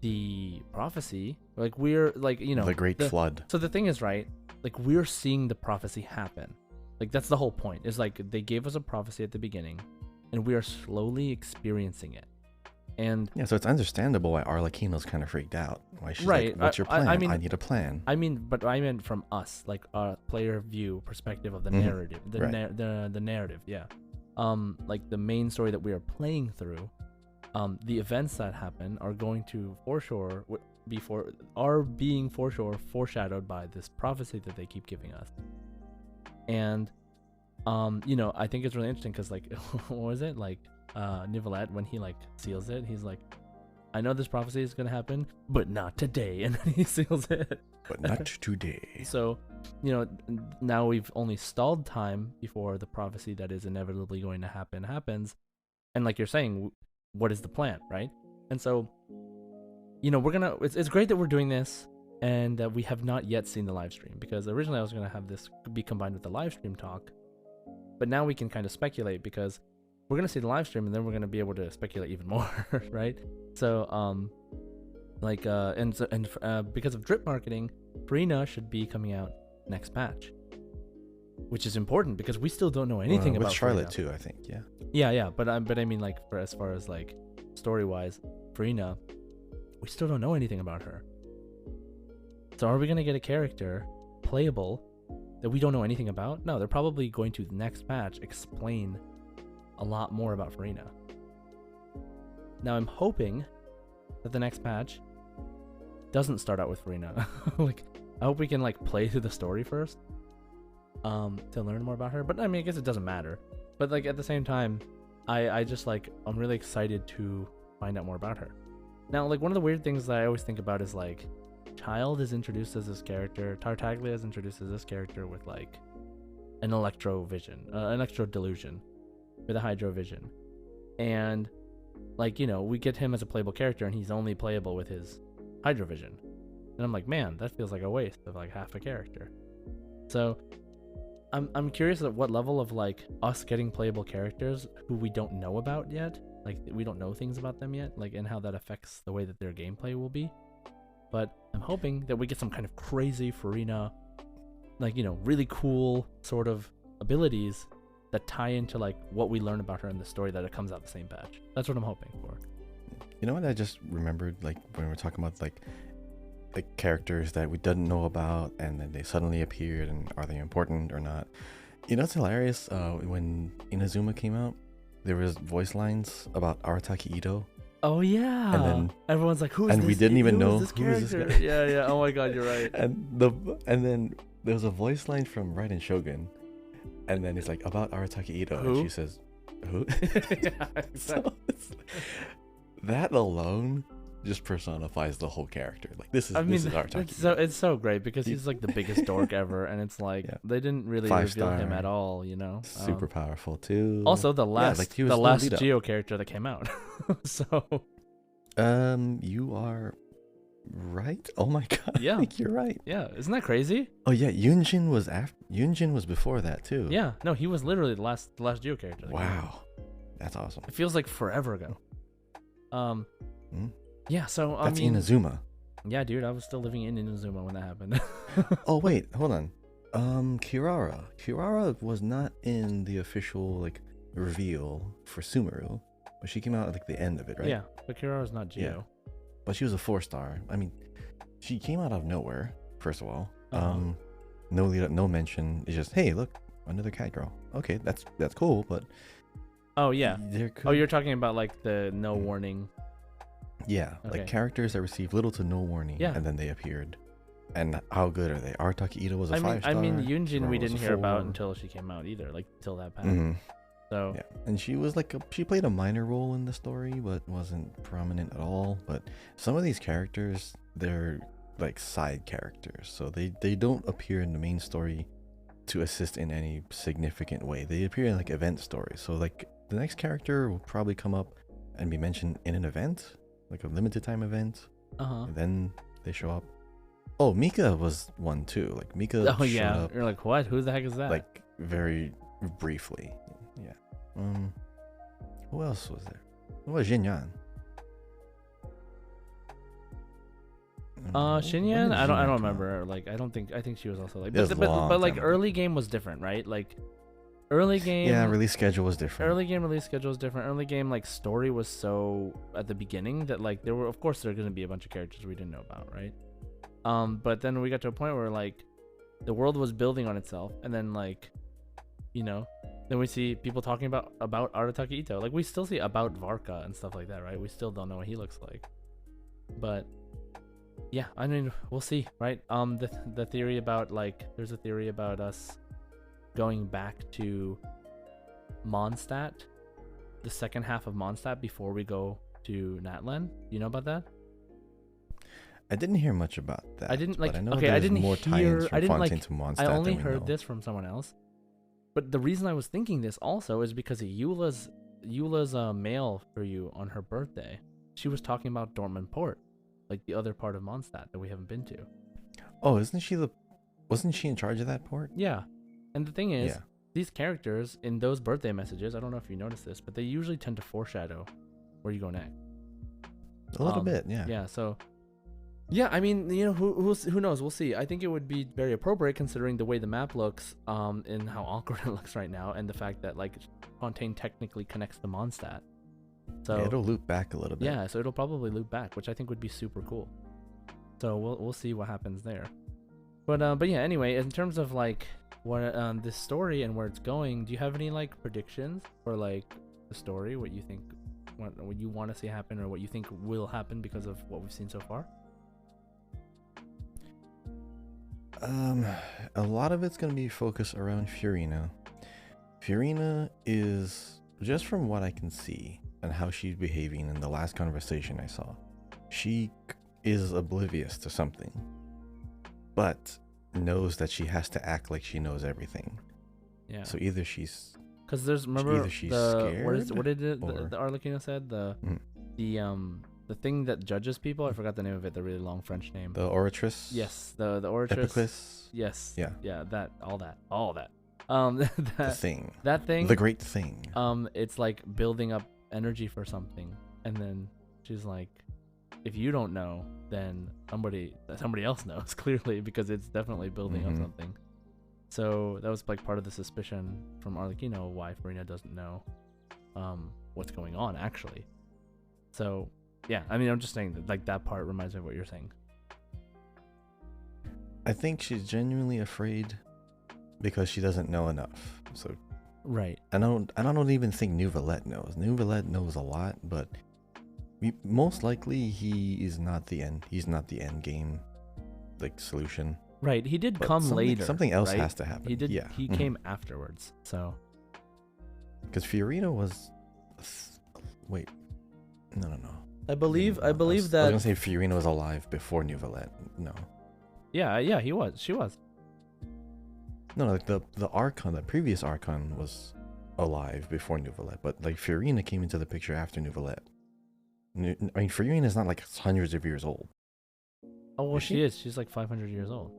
S1: the prophecy. Like we're like, the Great
S2: Flood.
S1: So the thing is, right, like we're seeing the prophecy happen. Like that's the whole point. Is like they gave us a prophecy at the beginning, and we are slowly experiencing it. And
S2: yeah, so it's understandable why Arlecchino's kind of freaked out. Why she's
S1: right.
S2: like, "What's your plan? I need a plan."
S1: But I meant from us, like a player view perspective of the narrative, the narrative. Yeah. Like the main story that we are playing through, the events that happen are going to being foreshadowed by this prophecy that they keep giving us. And I think it's really interesting because like what was it, like Nouvellette, when he like seals it, he's like, I know this prophecy is gonna happen, but not today, and then he seals it.
S2: But not today.
S1: So now we've only stalled time before the prophecy that is inevitably going to happens, and like you're saying, what is the plan, right? And so we're gonna, it's great that we're doing this, and that we have not yet seen the live stream, because originally I was going to have this be combined with the live stream talk, but now we can kind of speculate, because we're going to see the live stream and then we're going to be able to speculate even more, right? So because of drip marketing, Farina should be coming out next patch, which is important because we still don't know anything about
S2: with Charlotte
S1: Farina.
S2: too, I think.
S1: Yeah, but I mean, like, for as far as like story wise, Farina, we still don't know anything about her. So are we going to get a character playable that we don't know anything about? No, they're probably going to, the next patch, explain a lot more about Farina. Now I'm hoping that the next patch doesn't start out with Farina. Like, I hope we can like play through the story first, to learn more about her. But I mean, I guess it doesn't matter. But like at the same time, I just like I'm really excited to find out more about her. Now, like one of the weird things that I always think about is like Child is introduced as this character, Tartaglia is introduced as this character with like an electro delusion with a hydro vision, and like, you know, we get him as a playable character and he's only playable with his hydro vision, and I'm like, man, that feels like a waste of like half a character. So I'm curious at what level of like us getting playable characters who we don't know about yet, like we don't know things about them yet, like, and how that affects the way that their gameplay will be. But I'm hoping that we get some kind of crazy Farina, like, you know, really cool sort of abilities that tie into like what we learn about her in the story, that it comes out the same patch. That's what I'm hoping for.
S2: You know what I just remembered, like when we were talking about like the characters that we didn't know about and then they suddenly appeared, and are they important or not? You know, it's hilarious. When Inazuma came out, there was voice lines about Arataki Ito.
S1: Oh yeah,
S2: and then
S1: everyone's like, "Who's
S2: and
S1: this?
S2: we didn't even know
S1: this
S2: who was this
S1: character?"
S2: guy.
S1: Yeah. Oh my god, you're right.
S2: and then there was a voice line from Raiden Shogun, and then it's like about Arataki Ito,
S1: Who?
S2: and she says, "Who?"
S1: Yeah, exactly.
S2: So that alone just personifies the whole character. Like this is Arataki.
S1: It's so great because he's like the biggest dork ever, and it's like they didn't really reveal him at all, you know.
S2: Super powerful too.
S1: Also, the last Geo character that came out. So,
S2: you are right. Oh my god.
S1: Yeah,
S2: I think you're right.
S1: Yeah, isn't that crazy?
S2: Oh yeah, Yunjin was before that too.
S1: Yeah, no, he was literally the last Geo character.
S2: Wow, that's awesome.
S1: It feels like forever ago. Yeah, so
S2: that's Inazuma.
S1: Yeah, dude, I was still living in Inazuma when that happened.
S2: Oh wait, hold on. Kirara was not in the official like reveal for Sumeru, but she came out at like the end of it, right?
S1: Yeah, but Kirara's not Geo.
S2: Yeah. But she was a 4-star. I mean, she came out of nowhere. First of all, no lead up, no mention. It's just, hey, look, another cat girl. Okay, that's cool, but
S1: oh yeah, you're talking about like the no warning.
S2: Yeah,
S1: okay.
S2: Like characters that received little to no warning, and then they appeared. And how good are they? Arataki Ito was a 5-star.
S1: I mean, Yunjin we didn't hear about until she came out either, like till that patch.
S2: Mm-hmm.
S1: So
S2: yeah, and she was like she played a minor role in the story, but wasn't prominent at all. But some of these characters, they're like side characters, so they don't appear in the main story to assist in any significant way. They appear in like event stories. So like the next character will probably come up and be mentioned in an event, like a limited time event, and then they show up. Oh, Mika was one too. Like Mika.
S1: Oh yeah, up, you're like, what? Who the heck is that?
S2: Like very briefly. Yeah. Who else was there? What was Jinyan?
S1: Shinyan? I don't remember. Like I think she was also like, but like early game was different, right? Like early game.
S2: Yeah, release schedule was different.
S1: Early game release schedule was different. Early game like story was so at the beginning that like there are going to be a bunch of characters we didn't know about, right? But then we got to a point where like the world was building on itself, and then like, you know, then we see people talking about Arataki Ito. Like we still see about Varka and stuff like that, right? We still don't know what he looks like. But yeah, I mean, we'll see, right? The theory about like there's a theory about us going back to Mondstadt, the second half of Mondstadt before we go to Natlan. You know about that?
S2: I didn't hear much about that.
S1: I didn't like.
S2: I know
S1: okay, I didn't
S2: more
S1: hear. I didn't like.
S2: To Mondstadt
S1: I only heard this from someone else. But the reason I was thinking this also is because of Eula's mail for you on her birthday. She was talking about Dortmund Port, like the other part of Mondstadt that we haven't been to.
S2: Oh, wasn't she in charge of that port?
S1: Yeah. And the thing is, these characters in those birthday messages, I don't know if you noticed this, but they usually tend to foreshadow where you go next.
S2: A little bit, yeah.
S1: Yeah, so yeah, I mean, you know, who knows? We'll see. I think it would be very appropriate considering the way the map looks, and how awkward it looks right now, and the fact that like Fontaine technically connects to Mondstadt. So
S2: yeah, it'll loop back a little bit.
S1: Yeah, so it'll probably loop back, which I think would be super cool. So we'll see what happens there. But yeah, anyway, in terms of like what this story and where it's going, do you have any like predictions for like the story? What you think, what you want to see happen, or what you think will happen because of what we've seen so far?
S2: Um, a lot of it's gonna be focused around Fiorina. Fiorina is, just from what I can see and how she's behaving in the last conversation I saw, she is oblivious to something, but knows that she has to act like she knows everything.
S1: Yeah.
S2: So either she's,
S1: Because there's, remember,
S2: either she's
S1: what did
S2: or-
S1: the Arlecchino said? The thing that judges people, I forgot the name of it, the really long French name.
S2: the oratress.
S1: Yes, the oratress.
S2: Epiclus.
S1: Yes.
S2: Yeah.
S1: Yeah, all that.
S2: The
S1: That
S2: thing.
S1: that thing.
S2: The great thing.
S1: It's like building up energy for something, and then she's like, if you don't know, then somebody else knows clearly, because it's definitely building up something. So that was like part of the suspicion from Arlecchino why Fiorina doesn't know what's going on actually. So yeah, I mean, I'm just saying that, like, that part reminds me of what you're saying.
S2: I think she's genuinely afraid because she doesn't know enough. So
S1: Right.
S2: I don't even think Neuvillette knows. Neuvillette knows a lot, but most likely he is not the end. He's not the end game, like, solution.
S1: Right. He did
S2: But
S1: come later.
S2: Something else
S1: right?
S2: has to happen.
S1: He did.
S2: Yeah.
S1: He came afterwards. So.
S2: Because Fiorina was. Wait. No.
S1: I believe
S2: I was
S1: that.
S2: gonna say Fiorina was alive before Neuvillette. No.
S1: Yeah. He was. She was.
S2: No, like the Archon, the previous Archon was alive before Neuvillette, but like Fiorina came into the picture after Neuvillette. I mean, Fiorina is not like hundreds of years old.
S1: Oh well,
S2: Is
S1: she is. She's like 500 years old.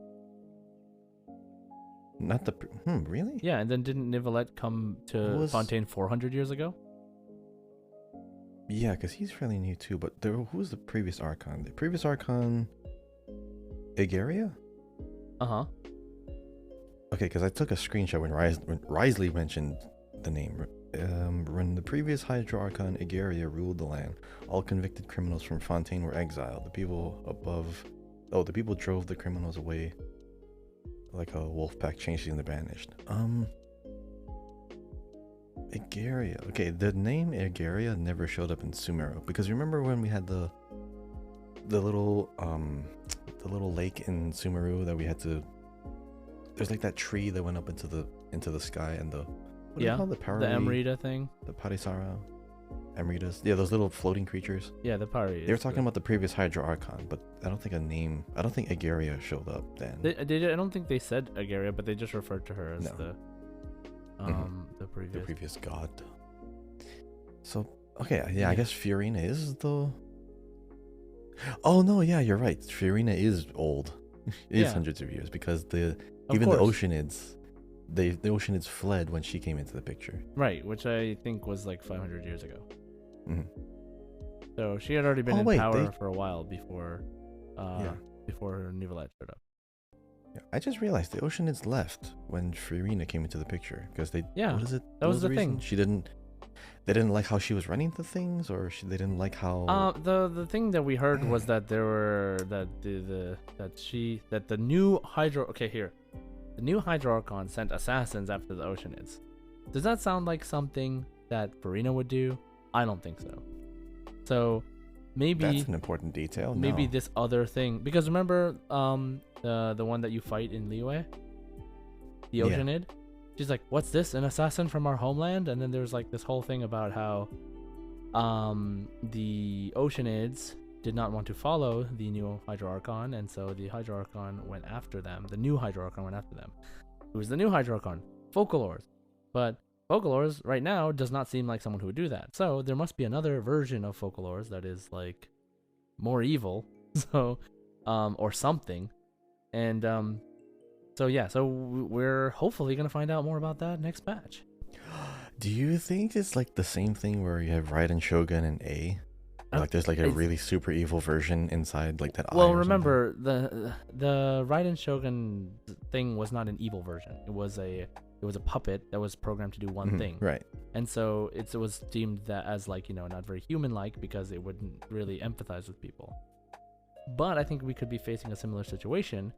S2: Not the really?
S1: Yeah, and then didn't Neuvillette come to Fontaine 400 years ago?
S2: Yeah, because he's fairly new too. But who's the previous Archon? The previous Archon, Igaria?
S1: Uh-huh.
S2: Okay, because I took a screenshot when Risley mentioned the name. When the previous Hydra Archon, Igaria, ruled the land, all convicted criminals from Fontaine were exiled. The people drove the criminals away like a wolf pack, chasing the banished. Igaria. Okay, the name Igaria never showed up in Sumeru, because remember when we had the little lake in Sumeru that we had to. There's like that tree that went up into the sky, and the what do you call the
S1: Emerita thing,
S2: the Parisara, Emeritas. Yeah, those little floating creatures.
S1: Yeah, the Pari.
S2: They were talking about the previous Hydra Archon, but I don't think Igaria showed up then.
S1: I don't think they said Agaria, but they just referred to her as the previous.
S2: The previous god. So okay, yeah, I guess Fiorina is the. Oh no, yeah, you're right. Fiorina is old. It is hundreds of years, because the Oceanids, the Oceanids fled when she came into the picture.
S1: Right, which I think was like 500 years ago.
S2: Mm-hmm.
S1: So she had already been in power for a while before Neuvillette showed up.
S2: Yeah, I just realized the Oceanids left when Fiorina came into the picture, because they.
S1: Yeah,
S2: what is it?
S1: That was the thing.
S2: They didn't like how she was running the things, or they didn't like how.
S1: The thing that we heard was that there were the new Hydra. Okay, here, the new Hydra Archon sent assassins after the Oceanids. Does that sound like something that Fiorina would do? I don't think so. So maybe
S2: that's an important detail.
S1: Maybe this other thing, because remember the one that you fight in Liyue, the Oceanid. She's like, what's this? An assassin from our homeland? And then there's like this whole thing about how the Oceanids did not want to follow the new Hydra Archon, and so the Hydra Archon went after them. The new Hydra Archon went after them. Who's the new Hydra Archon? Focalors. But Focalors right now does not seem like someone who would do that. So there must be another version of Focalors that is like more evil. So or something. And so we're hopefully gonna find out more about that next batch.
S2: Do you think it's like the same thing where you have Raiden Shogun and A? Or like there's like a really super evil version inside like that.
S1: Well, remember the Raiden Shogun thing was not an evil version. It was a puppet that was programmed to do one thing.
S2: Right.
S1: And so it was deemed that as like, not very human-like, because it wouldn't really empathize with people. But I think we could be facing a similar situation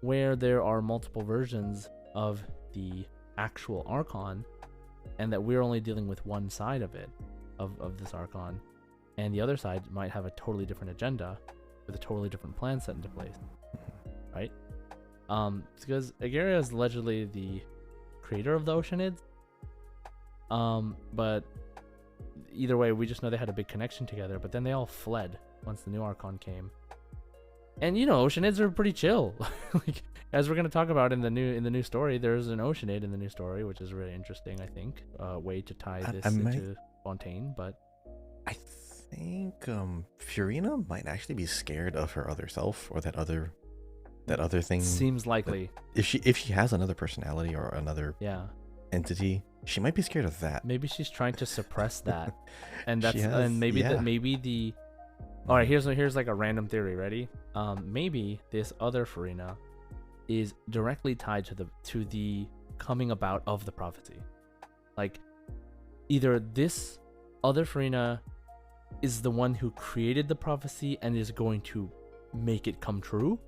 S1: where there are multiple versions of the actual Archon, and that we're only dealing with one side of it, of this Archon, and the other side might have a totally different agenda with a totally different plan set into place, right? Because Agaria is allegedly the creator of the Oceanids. But either way, we just know they had a big connection together. But then they all fled once the new Archon came. And Oceanids are pretty chill. Like, as we're gonna talk about in the new story, there's an Oceanid in the new story, which is really interesting. I think way to tie this into Fontaine. But
S2: I think Furina might actually be scared of her other self, or that other thing.
S1: Seems likely.
S2: If she has another personality or another entity, she might be scared of that.
S1: Maybe she's trying to suppress that, and that's maybe the. All right, here's like a random theory. Ready? Maybe this other Furina is directly tied to the coming about of the prophecy. Like, either this other Furina is the one who created the prophecy and is going to make it come true,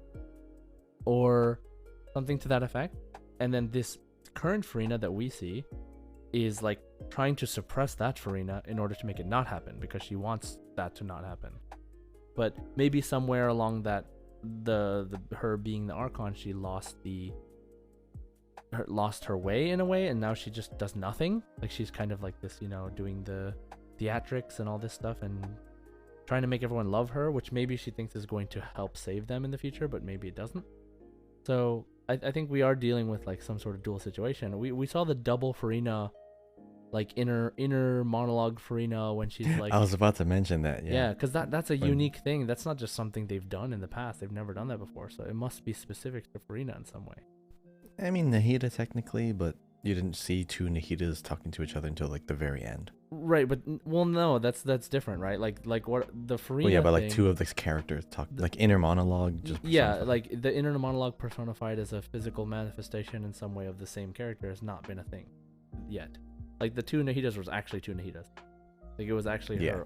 S1: or something to that effect. And then this current Furina that we see is like trying to suppress that Furina in order to make it not happen, because she wants that to not happen. But maybe somewhere along that, her being the Archon, she lost her way in a way, and now she just does nothing. Like, she's kind of like this, doing the theatrics and all this stuff and trying to make everyone love her, which maybe she thinks is going to help save them in the future, but maybe it doesn't. So I think we are dealing with like some sort of dual situation. We saw the double Furina, like inner monologue Furina, when she's like,
S2: I was about to mention that.
S1: Yeah, because that's a unique thing. That's not just something they've done in the past. They've never done that before, so it must be specific to Furina in some way.
S2: I mean, Nahida technically, but you didn't see two Nahidas talking to each other until like the very end.
S1: Right, but no, that's different, right? Like what the Furina.
S2: Well, yeah, but like two of the characters talk, like inner monologue.
S1: Like the inner monologue personified as a physical manifestation in some way of the same character has not been a thing yet. Like, the two Nahidas was actually two Nahidas. Like, it was actually her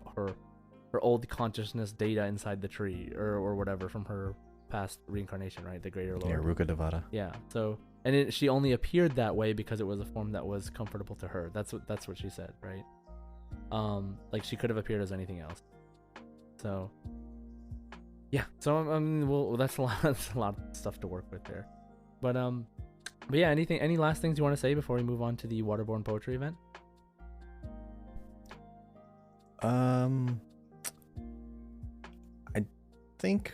S1: old consciousness data inside the tree, or whatever, from her past reincarnation, right? The Greater Lord.
S2: Yeah, Ruka Devata.
S1: Yeah. So, and she only appeared that way because it was a form that was comfortable to her. That's what she said, right? Like, she could have appeared as anything else. So, yeah. So I mean, well, that's a lot of stuff to work with there. But yeah, any last things you want to say before we move on to the Waterborne Poetry event?
S2: I think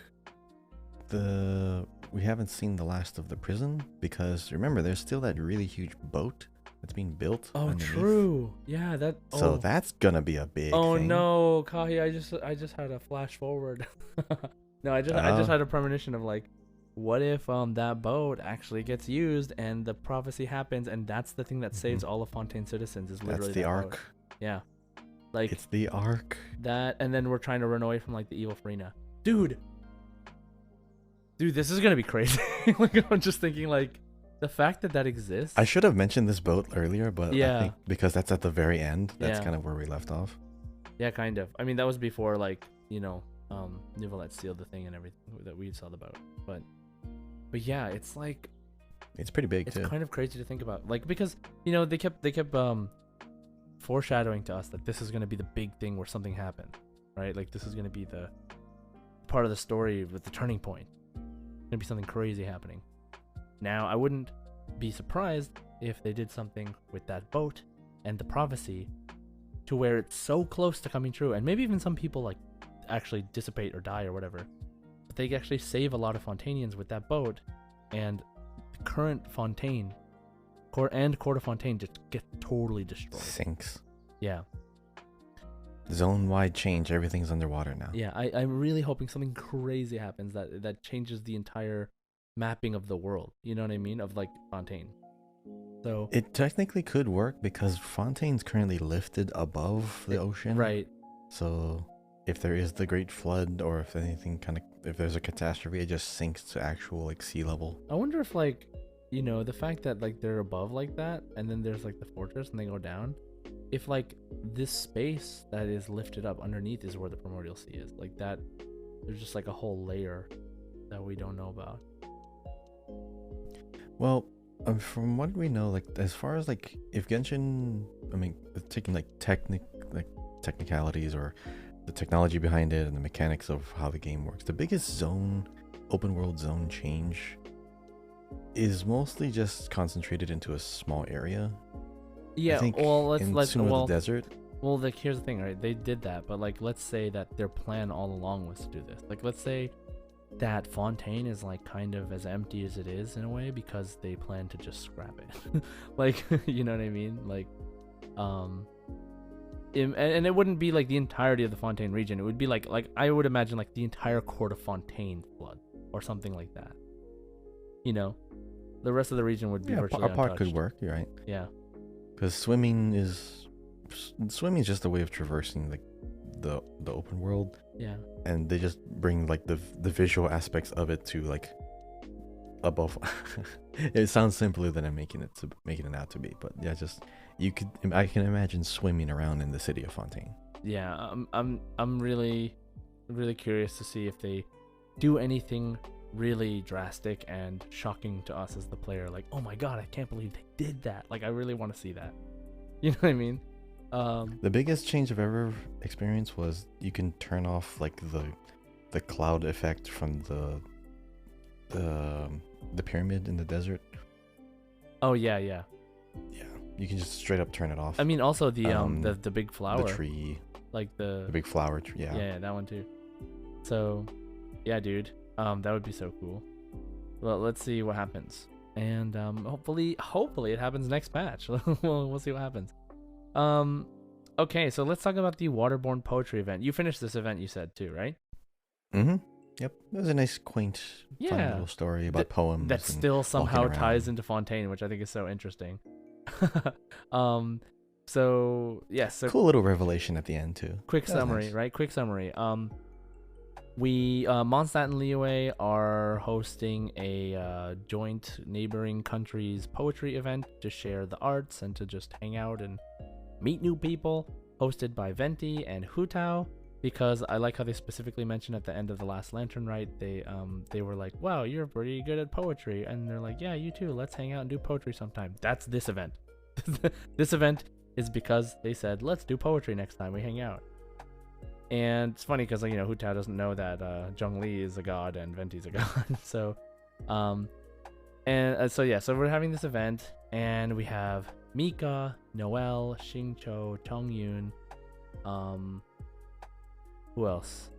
S2: we haven't seen the last of the prison, because remember, there's still that really huge boat that's being built.
S1: Oh,
S2: underneath.
S1: True. Yeah, that.
S2: So that's gonna be a big.
S1: Oh
S2: thing.
S1: No, Kahi, I just had a flash forward. No, I just had a premonition of like, what if that boat actually gets used and the prophecy happens, and that's the thing that saves all of Fontaine's citizens, is literally
S2: that's the Ark.
S1: Boat. Yeah. Like,
S2: it's the Ark.
S1: That, and then we're trying to run away from like the evil Furina. Dude, this is gonna be crazy. Like, I'm just thinking, like, the fact that exists.
S2: I should have mentioned this boat earlier, but
S1: yeah,
S2: I think because that's at the very end, that's kind of where we left off.
S1: Yeah, kind of. I mean, that was before, like, Nicolette sealed the thing and everything that we saw the boat. But yeah, it's like,
S2: it's pretty big
S1: it's
S2: too.
S1: It's kind of crazy to think about, like, because they kept foreshadowing to us that this is gonna be the big thing where something happened, right? Like, this is gonna be the part of the story with the turning point. Gonna be something crazy happening. Now, I wouldn't be surprised if they did something with that boat and the prophecy to where it's so close to coming true, and maybe even some people like actually dissipate or die or whatever, but they actually save a lot of Fontainians with that boat, and the current Fontaine Court of Fontaine just get totally destroyed.
S2: Sinks.
S1: Yeah.
S2: Zone-wide change. Everything's underwater now.
S1: Yeah, I'm really hoping something crazy happens that changes the entire mapping of the world. You know what I mean? Of like Fontaine. So
S2: it technically could work because Fontaine's currently lifted above the ocean.
S1: Right.
S2: So if there is the Great Flood, or if anything if there's a catastrophe, it just sinks to actual like sea level.
S1: I wonder if like, the fact that like they're above like that, and then there's like the fortress and they go down, if like this space that is lifted up underneath is where the primordial sea is, like that, there's just like a whole layer that we don't know about.
S2: Well, from what we know, like as far as like if Genshin, I mean, taking like technicalities or the technology behind it and the mechanics of how the game works, the biggest open world zone change is mostly just concentrated into a small area.
S1: Yeah,
S2: I think
S1: well,
S2: in
S1: let's
S2: Sumo
S1: well,
S2: the Desert.
S1: well, like here's the thing, right? They did that, but like let's say that their plan all along was to do this. Like let's say that Fontaine is like kind of as empty as it is in a way because they plan to just scrap it. Like, you know what I mean? Like, and it wouldn't be like the entirety of the Fontaine region. It would be like I would imagine like the entire court of Fontaine flood or something like that. You know, the rest of the region would be virtually
S2: a part
S1: untouched.
S2: could work. You're right.
S1: Yeah.
S2: Because swimming is just a way of traversing the open world.
S1: Yeah.
S2: And they just bring like the visual aspects of it to like above. It sounds simpler than I'm making it out to be, but yeah, just I can imagine swimming around in the city of Fontaine.
S1: Yeah, I'm really curious to see if they do anything really drastic and shocking to us as the player. Like, oh my god, I can't believe they did that. Like, I really want to see that. You know what I mean?
S2: The biggest change I've ever experienced was you can turn off like the cloud effect from the pyramid in the desert.
S1: Oh yeah.
S2: Yeah, you can just straight up turn it off.
S1: I mean, also the big flower,
S2: the tree,
S1: like the
S2: big flower tree.
S1: yeah, that one too. So, yeah, dude, that would be so cool. Well, let's see what happens, and hopefully it happens next patch. we'll see what happens. Okay, so let's talk about the Waterborne Poetry event. You finished this event, you said too, right?
S2: Mm-hmm. Yep, it was a nice, quaint, fun little story about poems.
S1: That still somehow ties into Fontaine, which I think is so interesting. So
S2: cool little revelation at the end too.
S1: Quick summary, nice. Right? Quick summary. We Mondstadt and Liyue are hosting a joint neighboring countries poetry event to share the arts and to just hang out and meet new people. Hosted by Venti and Hutao. Because I like how they specifically mentioned at the end of the last Lantern Rite, they were like, wow, you're pretty good at poetry. And they're like, yeah, you too. Let's hang out and do poetry sometime. That's this event. This event is because they said, let's do poetry next time we hang out. And it's funny because, like, you know, Hutao doesn't know that Zhongli is a god and Venti's a god. So, so we're having this event, and we have Mika, Noelle, Xingqiu, Tongyun, who else?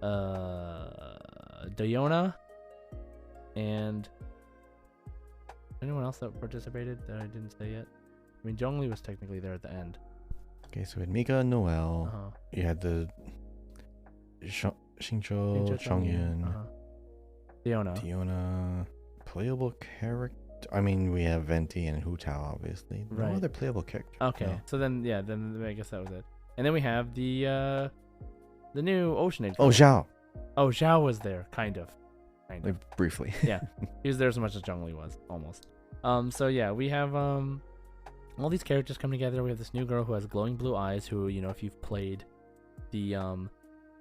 S1: Diona, and anyone else that participated that I didn't say yet? I mean, Zhongli was technically there at the end.
S2: Okay, so we had Mika, Noelle. You had the Xingqiu, Chongyun, Diona. Playable character. I mean, we have Venti and Hutao, obviously.
S1: Right.
S2: No other playable character.
S1: Okay, no. So then I guess that was it. And then we have the new Ocean Age.
S2: Oh, Zhao.
S1: Oh, Zhao was there, kind of.
S2: Like, briefly.
S1: Yeah, he was there as much as Zhongli was, almost. So yeah, we have all these characters come together. We have this new girl who has glowing blue eyes, who, you know, if you've played the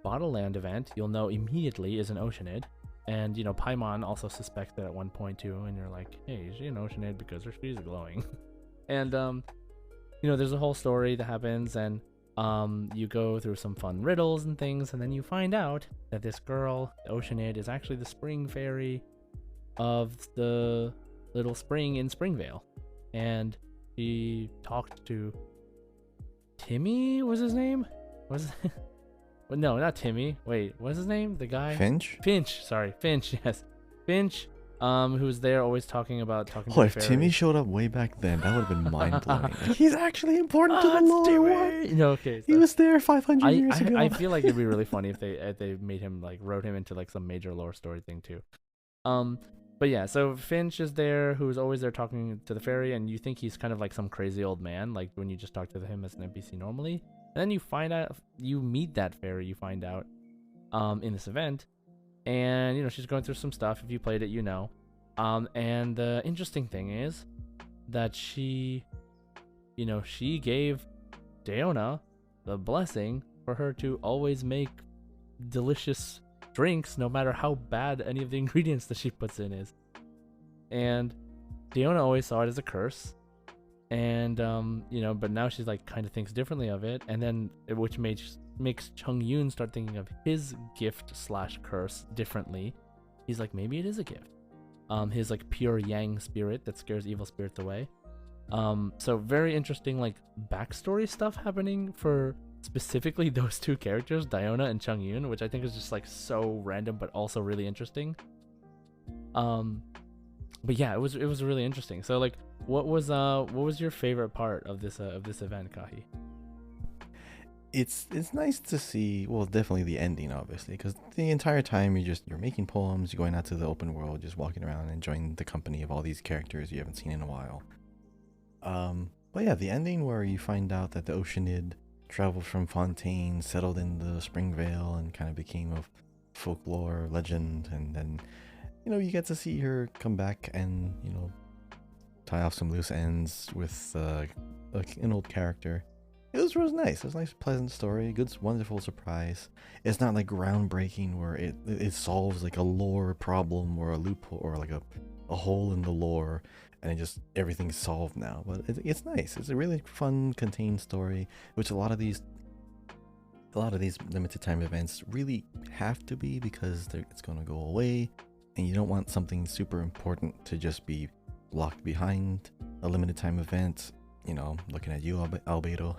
S1: Bottleland event, you'll know immediately is an Oceanid. And, you know, Paimon also suspects that at one point too, and you're like, hey, is she an Oceanid because her she's glowing? And you know, there's a whole story that happens, and you go through some fun riddles and things, and then you find out that this girl, the Oceanid, is actually the spring fairy of the little spring in Springvale. And she talked to Timmy, was his name? Was it? Well, no, not Timmy. Wait, what's his name? The guy?
S2: Finch?
S1: Sorry, Finch, yes. Finch, who's there always talking to
S2: if
S1: the
S2: Timmy showed up way back then, that would have been mind-blowing. Like, he's actually important to the lore.
S1: No, okay. So
S2: he was there 500 years ago.
S1: I feel like it'd be really funny if they made him, like, wrote him into, like, some major lore story thing, too. But yeah, so Finch is there, who's always there talking to the fairy, and you think he's kind of like some crazy old man, like when you just talk to him as an NPC normally. And then you meet that fairy, you find out, in this event. And, you know, she's going through some stuff. If you played it, you know. And the interesting thing is that she gave Diona the blessing for her to always make delicious drinks, no matter how bad any of the ingredients that she puts in is. And Diona always saw it as a curse. And, you know, but now she's like kind of thinks differently of it. And then, which makes Chongyun start thinking of his gift / curse differently. He's like, maybe it is a gift. his like pure yang spirit that scares evil spirits away. So very interesting like backstory stuff happening for specifically those two characters, Diona and Chung Yun, which I think is just like so random but also really interesting. But yeah, it was really interesting. So like, what was your favorite part of this event, Kahi?
S2: It's nice to see. Well, definitely the ending, obviously, because the entire time you're making poems, you're going out to the open world, just walking around, enjoying the company of all these characters you haven't seen in a while. But yeah, the ending where you find out that the Oceanid traveled from Fontaine, settled in the Springvale, and kind of became a folklore legend, and then you get to see her come back and tie off some loose ends with an old character. It was nice. It was a nice, pleasant story. Good, wonderful surprise. It's not like groundbreaking where it solves like a lore problem or a loophole or like a hole in the lore, and it just everything's solved now. But it's nice. It's a really fun, contained story, which a lot of these limited time events really have to be, because it's going to go away, and you don't want something super important to just be locked behind a limited time event. Looking at you, Albedo.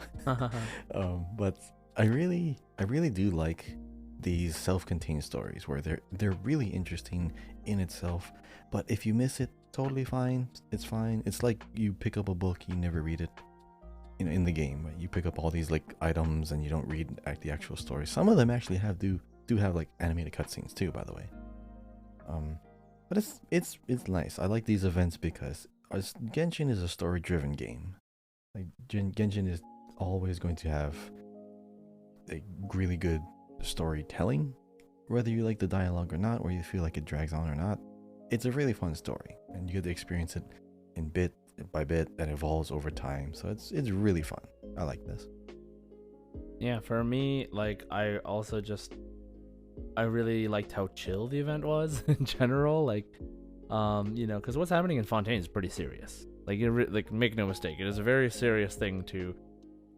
S2: But I really do like these self-contained stories where they're really interesting in itself. But if you miss it, totally fine. It's fine. It's like you pick up a book, you never read it. In the game, right? You pick up all these like items and you don't read the actual story. Some of them actually do have like animated cutscenes too, by the way. But it's nice. I like these events because Genshin is a story-driven game. Like Genshin is always going to have a really good storytelling, whether you like the dialogue or not, or you feel like it drags on or not. It's a really fun story, and you get to experience it in bit by bit that evolves over time. So it's really fun. I like this.
S1: Yeah, for me, like I really liked how chill the event was in general. Like, because what's happening in Fontaine is pretty serious. Like, make no mistake, it is a very serious thing to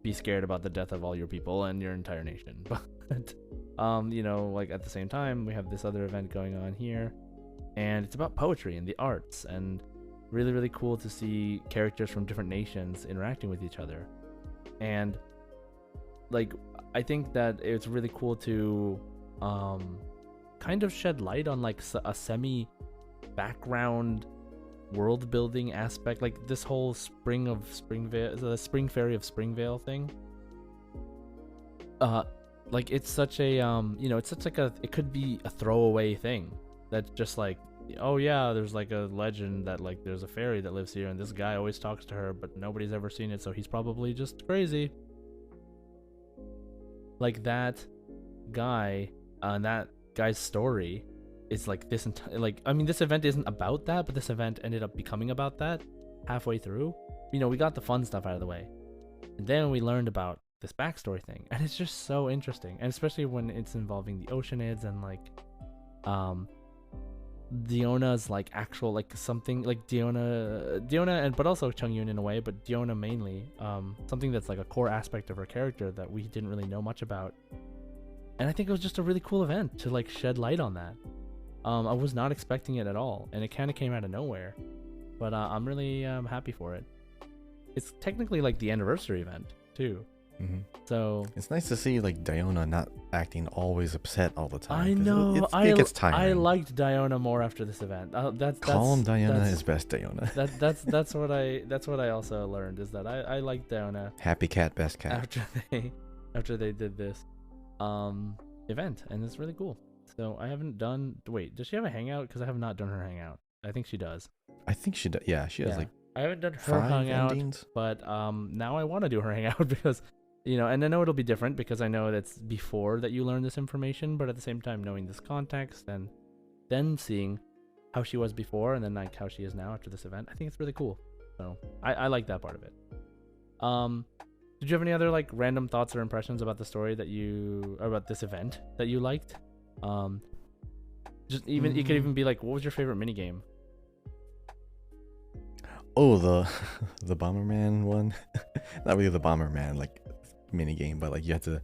S1: be scared about the death of all your people and your entire nation. But, like at the same time, we have this other event going on here, and it's about poetry and the arts, and really, really cool to see characters from different nations interacting with each other. And like, I think that it's really cool to kind of shed light on like a semi background world building aspect, like this whole the Spring Fairy of Springvale thing. Like it's such a it's such like it could be a throwaway thing that's just like, oh yeah, there's like a legend that like there's a fairy that lives here and this guy always talks to her, but nobody's ever seen it, so he's probably just crazy. Like that guy's story is like this this event isn't about that, but this event ended up becoming about that halfway through. We got the fun stuff out of the way, and then we learned about this backstory thing, and it's just so interesting, and especially when it's involving the Oceanids and like Diona's like actual like something like Diona and but also Chung Yun in a way, but Diona mainly, something that's like a core aspect of her character that we didn't really know much about. And I think it was just a really cool event to like shed light on that. I was not expecting it at all, and it kind of came out of nowhere, but I'm really happy for it. It's technically like the anniversary event too. Mm-hmm. So
S2: it's nice to see like Diona not acting always upset all the time.
S1: I know.
S2: It gets tiring.
S1: I liked Diona more after this event.
S2: Calm Diona is best Diona.
S1: That's what I also learned, is that I like Diona.
S2: Happy cat, best cat.
S1: After they did this event, and it's really cool. So I haven't done. Wait, does she have a hangout? Because I have not done her hangout. I think she does.
S2: I think she does. Yeah, she has like.
S1: I haven't done her hangout, endings. But now I want to do her hangout because, and I know it'll be different because I know that's before that you learn this information, but at the same time knowing this context and then seeing how she was before and then like how she is now after this event, I think it's really cool. So I like that part of it. Did you have any other like random thoughts or impressions about the story about this event that you liked? Just even it could even be like, what was your favorite minigame?
S2: Oh, the Bomberman one. Not really the Bomberman like mini game, but like you had to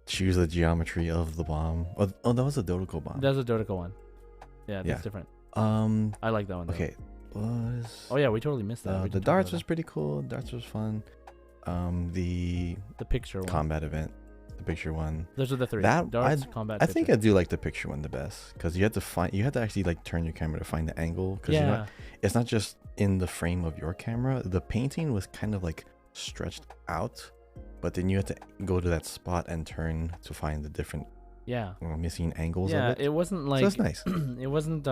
S2: choose the geometry of the bomb. Oh, that was a Dodoko bomb.
S1: That was a Dodoko one. Yeah, that's different. I like that one. Though.
S2: Okay.
S1: Oh yeah, we totally missed that.
S2: The darts was pretty cool. Darts was fun. The
S1: picture one.
S2: combat event, the picture one.
S1: Those are the three.
S2: That
S1: Darts, combat.
S2: I think I do like the picture one the best because you had to actually like turn your camera to find the angle because it's not just in the frame of your camera. The painting was kind of like stretched out, but then you had to go to that spot and turn to find the different missing angles of it.
S1: It wasn't like
S2: so it's nice.
S1: It wasn't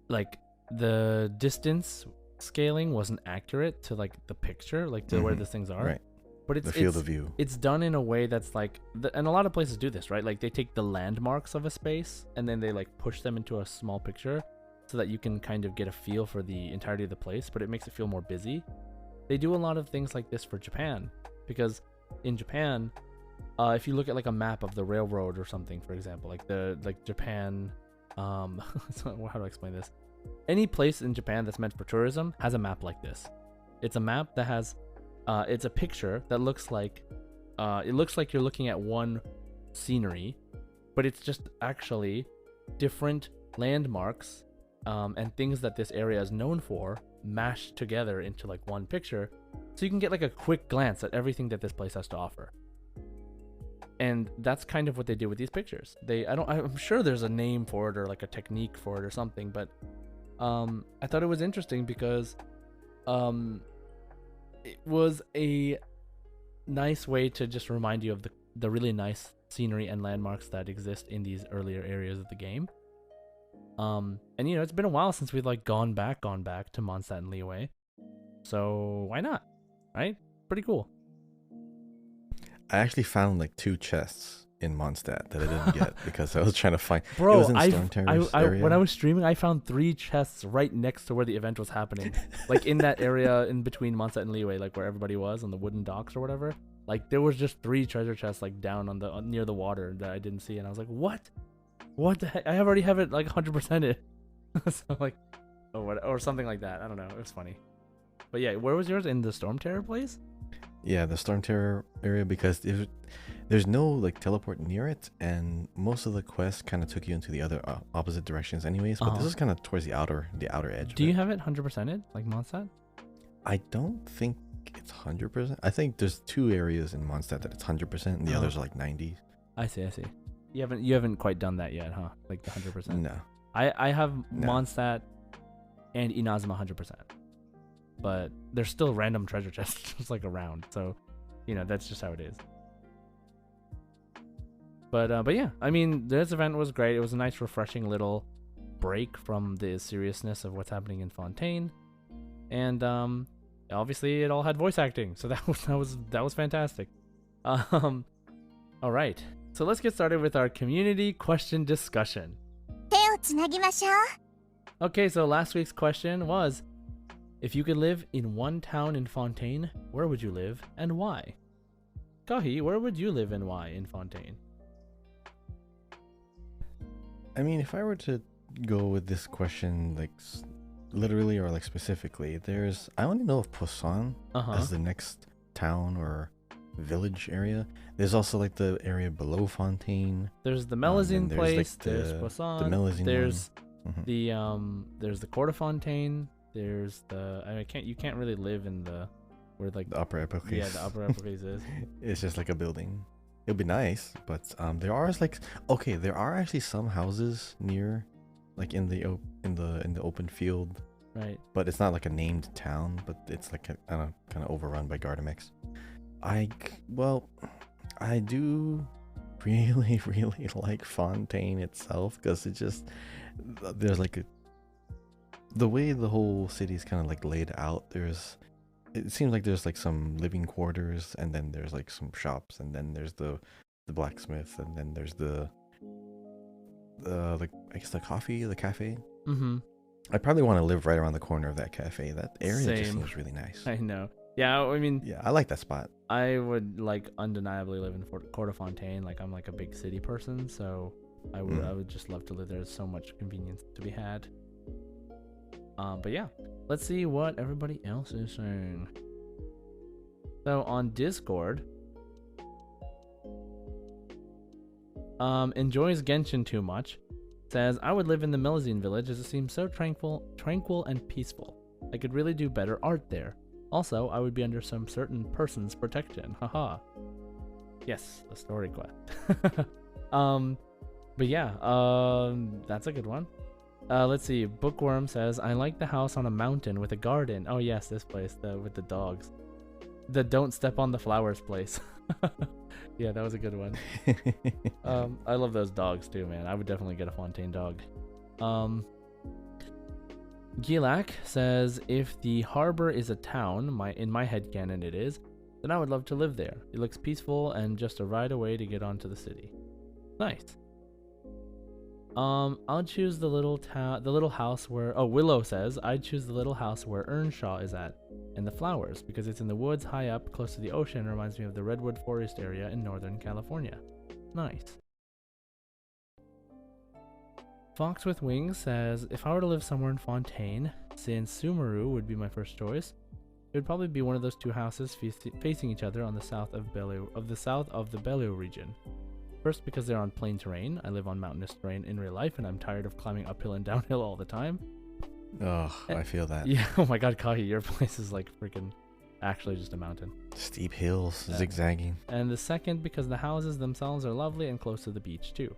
S1: like the distance scaling wasn't accurate to like the picture, like to where the things are.
S2: Right.
S1: But it's
S2: the field of view.
S1: It's done in a way that's like, and a lot of places do this, right? Like they take the landmarks of a space and then they like push them into a small picture so that you can kind of get a feel for the entirety of the place, but it makes it feel more busy. They do a lot of things like this for Japan because in Japan, if you look at like a map of the railroad or something, for example, like Japan, how do I explain this? Any place in Japan that's meant for tourism has a map like this. It's a map that has, it's a picture that looks like, it looks like you're looking at one scenery, but it's just actually different landmarks and things that this area is known for mashed together into like one picture, so you can get like a quick glance at everything that this place has to offer. And that's kind of what they do with these pictures. I'm sure there's a name for it or like a technique for it or something, but I thought it was interesting because it was a nice way to just remind you of the really nice scenery and landmarks that exist in these earlier areas of the game. And you know, it's been a while since we've like gone back to Mondstadt and Liyue, so why not, right? Pretty cool.
S2: I actually found like 2 chests in Mondstadt that I didn't get because I was trying to find.
S1: Bro,
S2: it was in Storm Terror's area.
S1: When I was streaming, I found 3 chests right next to where the event was happening, like in that area in between Mondstadt and Liyue, like where everybody was on the wooden docks or whatever. Like there was just 3 treasure chests like down on the near the water that I didn't see, and I was like, what the heck? I already have it like 100% it. So like, or something like that. I don't know. It was funny. But yeah, where was yours? In the Storm Terror place?
S2: Yeah, the Storm Terror area, because there's no like teleport near it, and most of the quests kind of took you into the other opposite directions anyways, but this is kind of towards the outer edge.
S1: Do you have it 100%ed like Mondstadt?
S2: I don't think it's 100%. I think there's 2 areas in Mondstadt that it's 100% and the others are like 90.
S1: I see. You haven't quite done that yet, huh? Like the 100%.
S2: No.
S1: I have Mondstadt and Inazuma 100%. But there's still random treasure chests just like around, so you know that's just how it is. But yeah, I mean, this event was great. It was a nice, refreshing little break from the seriousness of what's happening in Fontaine, and obviously it all had voice acting, so that was fantastic. All right, so let's get started with our community question discussion. Okay, so last week's question was, if you could live in one town in Fontaine, where would you live and why? Kahi, where would you live and why in Fontaine?
S2: I mean, if I were to go with this question, like literally or like specifically, I only know of Poisson as the next town or village area. There's also like the area below Fontaine.
S1: There's the Melazine place.
S2: Like
S1: there's Poisson.
S2: The Melazine.
S1: There's there's the Court of Fontaine. There's you can't really live in where like
S2: the upper uppercase.
S1: Yeah, the upper uppercase is.
S2: It's just like a building. It'll be nice, but there are actually some houses near, like in the open field.
S1: Right.
S2: But it's not like a named town, but it's like kind of overrun by Gardamex. I do really, really like Fontaine itself, because there's like the way the whole city is kind of like laid out. It seems like there's like some living quarters, and then there's like some shops, and then there's the blacksmith, and then there's the I guess the cafe.
S1: Mm-hmm.
S2: I probably want to live right around the corner of that cafe. That area just
S1: Same.
S2: seems really nice.
S1: I know. Yeah, I mean,
S2: yeah, I like that spot.
S1: I would like undeniably live in Court of Fontaine. Like, I'm like a big city person, so I would just love to live there. There's so much convenience to be had. But yeah, let's see what everybody else is saying. So on Discord, enjoys Genshin too much, says, I would live in the Melusine village as it seems so tranquil and peaceful. I could really do better art there. Also, I would be under some certain person's protection. Haha. Yes, the story quest. But yeah, that's a good one. Let's see. Bookworm says, I like the house on a mountain with a garden. Oh yes, this place, with the dogs. The don't step on the flowers place. Yeah, that was a good one. I love those dogs too, man. I would definitely get a Fontaine dog. Gilak says, if the harbor is a town, in my headcanon it is, then I would love to live there. It looks peaceful and just a ride away to get onto the city. Nice. I'll choose the little house where, Willow says, I'd choose the little house where Earnshaw is at, and the flowers, because it's in the woods high up, close to the ocean, reminds me of the Redwood Forest area in Northern California. Nice. Fox with Wings says, if I were to live somewhere in Fontaine, since Sumeru would be my first choice, it would probably be one of those two houses facing each other on the south of the Belleau region. First, because they're on plain terrain. I live on mountainous terrain in real life, and I'm tired of climbing uphill and downhill all the time.
S2: Oh, I feel that.
S1: Yeah, oh my god, Kahi, your place is like freaking actually just a mountain.
S2: Steep hills, zigzagging.
S1: And the second, because the houses themselves are lovely and close to the beach, too.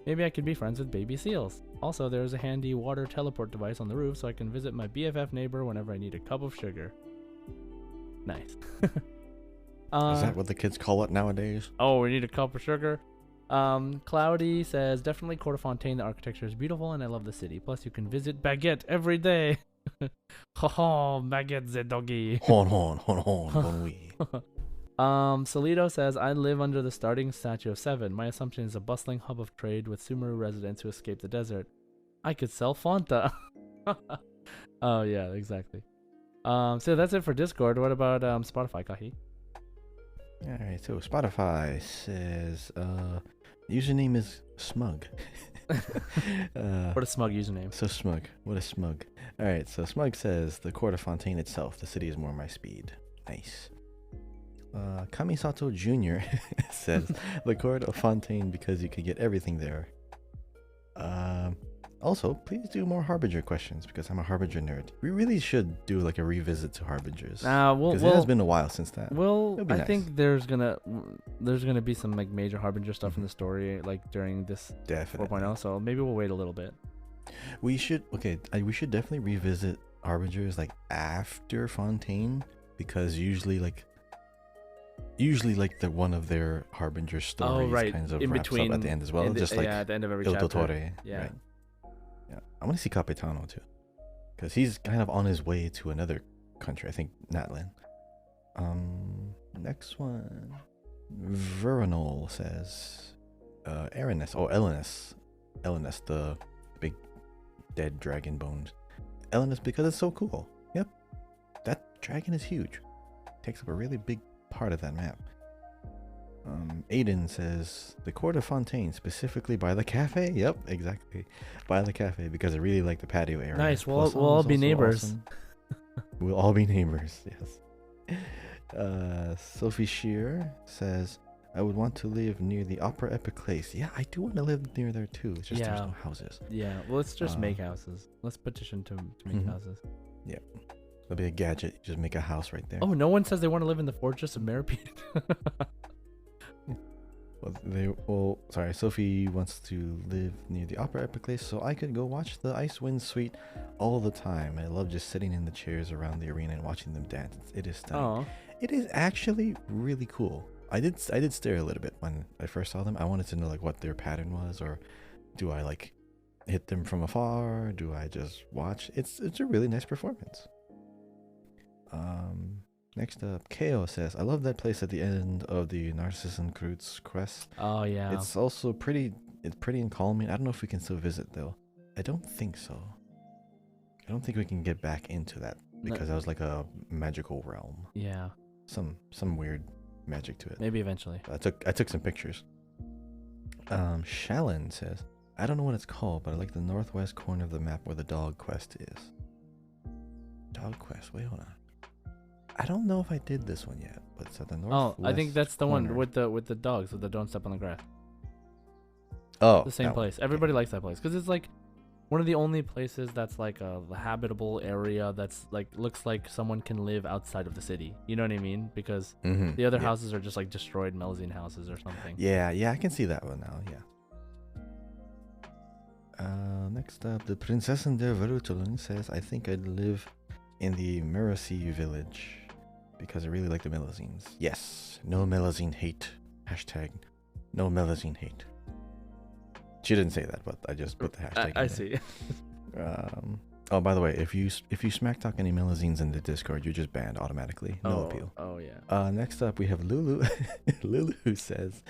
S1: Maybe I could be friends with baby seals. Also, there's a handy water teleport device on the roof, so I can visit my BFF neighbor whenever I need a cup of sugar. Nice.
S2: Is that what the kids call it nowadays?
S1: Oh, we need a cup of sugar? Cloudy says, definitely Court of Fontaine. The architecture is beautiful and I love the city. Plus, you can visit Baguette every day. Ha Baguette the doggy.
S2: Hon, bon oui.
S1: Solito says, I live under the starting statue of 7. My assumption is a bustling hub of trade with Sumeru residents who escape the desert. I could sell Fanta. Oh, yeah, exactly. So that's it for Discord. What about Spotify, Kahi?
S2: Alright, so Spotify says, username is Smug.
S1: What a smug username.
S2: So smug. What a smug. Alright, so Smug says, the Court of Fontaine itself. The city is more my speed. Nice. Kamisato Jr. says, the Court of Fontaine because you could get everything there. Also, please do more Harbinger questions because I'm a Harbinger nerd. We really should do like a revisit to Harbingers. Because it has been a while since that.
S1: Well, I
S2: nice.
S1: think there's gonna be some like major Harbinger stuff in the story like during this
S2: Definitely
S1: 4.0. So maybe we'll wait a little bit.
S2: We should definitely revisit Harbingers like after Fontaine because usually the one of their Harbinger stories kind of
S1: in
S2: wraps
S1: between
S2: up at the end as well. Just like
S1: at the end of every
S2: Il
S1: chapter.
S2: Dottore.
S1: Yeah.
S2: Right. Yeah. I want to see Capitano too. Because he's kind of on his way to another country. I think Natlin. Next one. Veronol says Elenus. Oh, Elenus. Elenus, the big dead dragon bones. Elenus because it's so cool. Yep. That dragon is huge. Takes up a really big part of that map. Aiden says the Court of Fontaine, specifically by the cafe. Yep, exactly, by the cafe because I really like the patio area.
S1: Nice. We'll all be neighbors.
S2: Awesome. We'll all be neighbors. Yes. Sophie Shear says I would want to live near the Opera Epiclese. Yeah, I do want to live near there too. It's just there's no houses.
S1: Yeah. Well, let's just make houses. Let's petition to make houses.
S2: Yeah. It'll be a gadget. You just make a house right there.
S1: Oh, no one says they want to live in the Fortress of Meripede.
S2: Sorry, Sophie wants to live near the Opera Epiclese so I could go watch the Icewind Suite all the time. I love just sitting in the chairs around the arena and watching them dance. It is stunning. It is actually really cool. I did stare a little bit when I first saw them. I wanted to know like what their pattern was, or do I like hit them from afar? Do I just watch? It's a really nice performance. Next up, Ko says, I love that place at the end of the Narcissus Cruz quest.
S1: Oh, yeah.
S2: It's also pretty and calming. I don't know if we can still visit, though. I don't think so. I don't think we can get back into that, because that was like a magical realm.
S1: Yeah.
S2: Some weird magic to it.
S1: Maybe eventually.
S2: I took some pictures. Shalyn says, I don't know what it's called, but I like the northwest corner of the map where the dog quest is. Dog quest? Wait, hold on. I don't know if I did this one yet, but it's at the northwest.
S1: I think that's the
S2: corner.
S1: one with the dogs that don't step on the grass.
S2: Oh,
S1: The same
S2: that one.
S1: place. Everybody likes that place because it's like one of the only places that's like a habitable area that's like looks like someone can live outside of the city. You know what I mean? Because
S2: Mm-hmm.
S1: the other
S2: Yeah.
S1: houses are just like destroyed Melusine houses or something.
S2: Yeah, I can see that one now. Yeah. Next up, the Prinzessin der Verrutelung says, I think I'd live in the Mercy village because I really like the Melusines. Yes, no Melusine hate. Hashtag no Melusine hate. She didn't say that, but I just put the hashtag.
S1: I see.
S2: Oh, by the way, if you smack talk any Melusines in the Discord, you're just banned automatically. No appeal.
S1: Oh yeah.
S2: Next up, we have Lulu. Lulu says,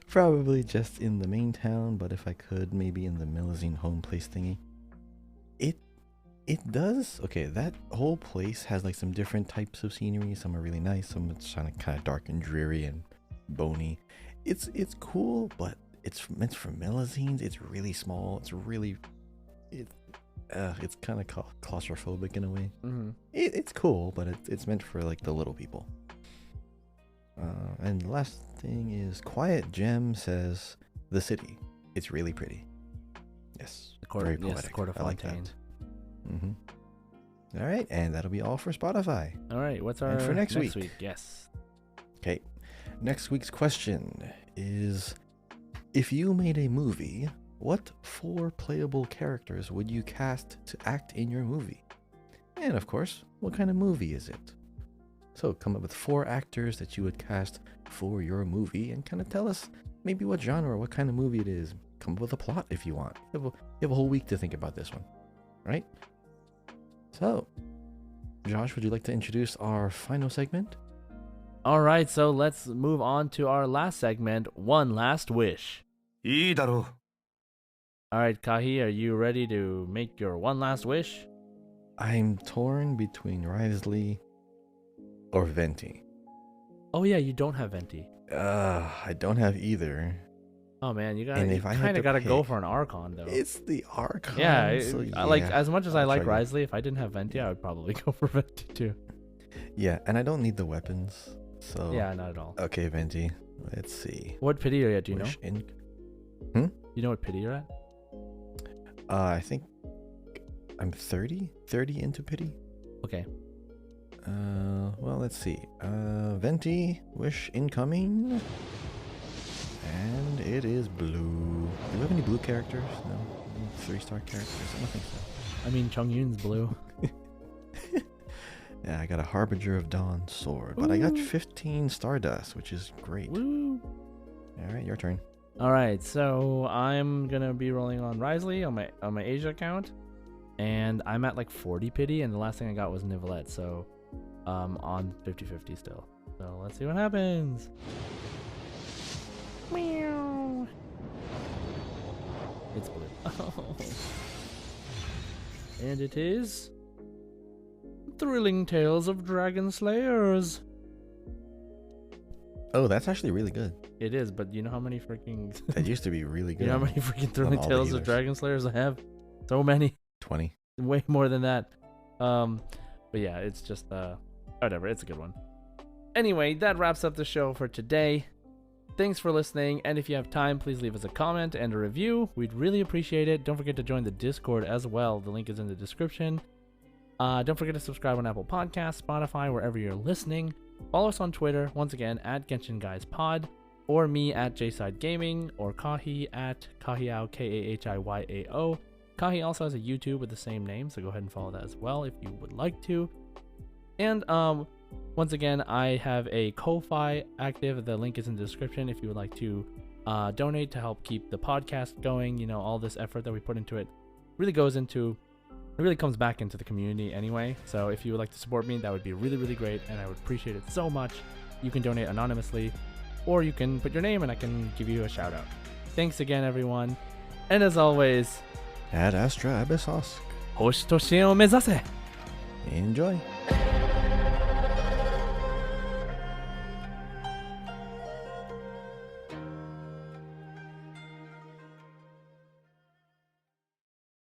S2: probably just in the main town, but if I could, maybe in the Melusine home place thingy. It does. Okay, that whole place has like some different types of scenery. Some are really nice. Some it's kind of dark and dreary and bony. It's cool, but it's meant for Melusines. It's really small. It's kind of claustrophobic in a way.
S1: Mm-hmm.
S2: It's cool, but it's meant for like the little people. And the last thing is Quiet Gem says the city. It's really pretty. Yes, very poetic.
S1: Yes, Court of
S2: I like
S1: Fontaine.
S2: that. All right, and that'll be all for Spotify.
S1: All right, what's our
S2: for next week?
S1: Yes.
S2: Okay, next week's question is: if you made a movie, what 4 playable characters would you cast to act in your movie? And of course, what kind of movie is it? So come up with 4 actors that you would cast for your movie and kind of tell us maybe what genre, what kind of movie it is. Come up with a plot if you want. You have a whole week to think about this one, right? So, Josh, would you like to introduce our final segment?
S1: All right, so let's move on to our last segment, One Last Wish.
S3: いいだろう。
S1: All right, Kahi, are you ready to make your one last wish?
S2: I'm torn between Risley or Venti.
S1: Oh yeah, you don't have Venti.
S2: I don't have either.
S1: Oh man, you
S2: And if I had
S1: kind
S2: to
S1: of gotta go
S2: pick,
S1: for an Archon though.
S2: It's the Archon.
S1: Yeah,
S2: so
S1: like as much as I
S2: I'll
S1: like
S2: try
S1: Risley, if I didn't have Venti, I would probably go for Venti too.
S2: Yeah, and I don't need the weapons. So
S1: Yeah, not at all.
S2: Okay, Venti. Let's see.
S1: What pity are you at? Do you know?
S2: Wish in-
S1: You know what pity you're at?
S2: I think I'm 30 into pity.
S1: Okay.
S2: Well, let's see. Venti, wish incoming. And it is blue. Do we have any blue characters? No? 3-star characters? I don't think so.
S1: I mean, Chongyun's blue.
S2: Yeah, I got a Harbinger of Dawn sword, but I got
S1: Ooh.
S2: 15 Stardust, which is great.
S1: Woo!
S2: Alright, your turn.
S1: All right, so I'm gonna be rolling on Risley on my Asia account, and I'm at like 40 pity, and the last thing I got was Nivelette, so on 50-50 still. So let's see what happens. Meow. It's blue. And it is Thrilling Tales of Dragon Slayers.
S2: Oh, that's actually really good.
S1: It is, but you know how many freaking
S2: That used to be really good.
S1: you know how many freaking Thrilling
S2: all the
S1: Tales of
S2: healers.
S1: Dragon Slayers I have? So many.
S2: 20.
S1: Way more than that. But yeah, it's just whatever, it's a good one. Anyway, that wraps up the show for today. Thanks for listening, and if you have time, please leave us a comment and a review. We'd really appreciate it. Don't forget to join the Discord as well. The link is in the description. Don't forget to subscribe on Apple Podcasts, Spotify, wherever you're listening. Follow us on Twitter, once again, at Genshin Guys Pod, or me at JSide Gaming, or Kahi at Kahiao, Kahiyiao. Kahi also has a YouTube with the same name, so go ahead and follow that as well if you would like to. And once again, I have a Ko-Fi active. The link is in the description if you would like to donate to help keep the podcast going. You know, all this effort that we put into it really comes back into the community anyway. So if you would like to support me, that would be really, really great, and I would appreciate it so much. You can donate anonymously, or you can put your name and I can give you a shout out. Thanks again, everyone. And as always,
S2: Ad Astra Abyssos.
S1: Hoshi Toshien o mezase!
S2: Enjoy.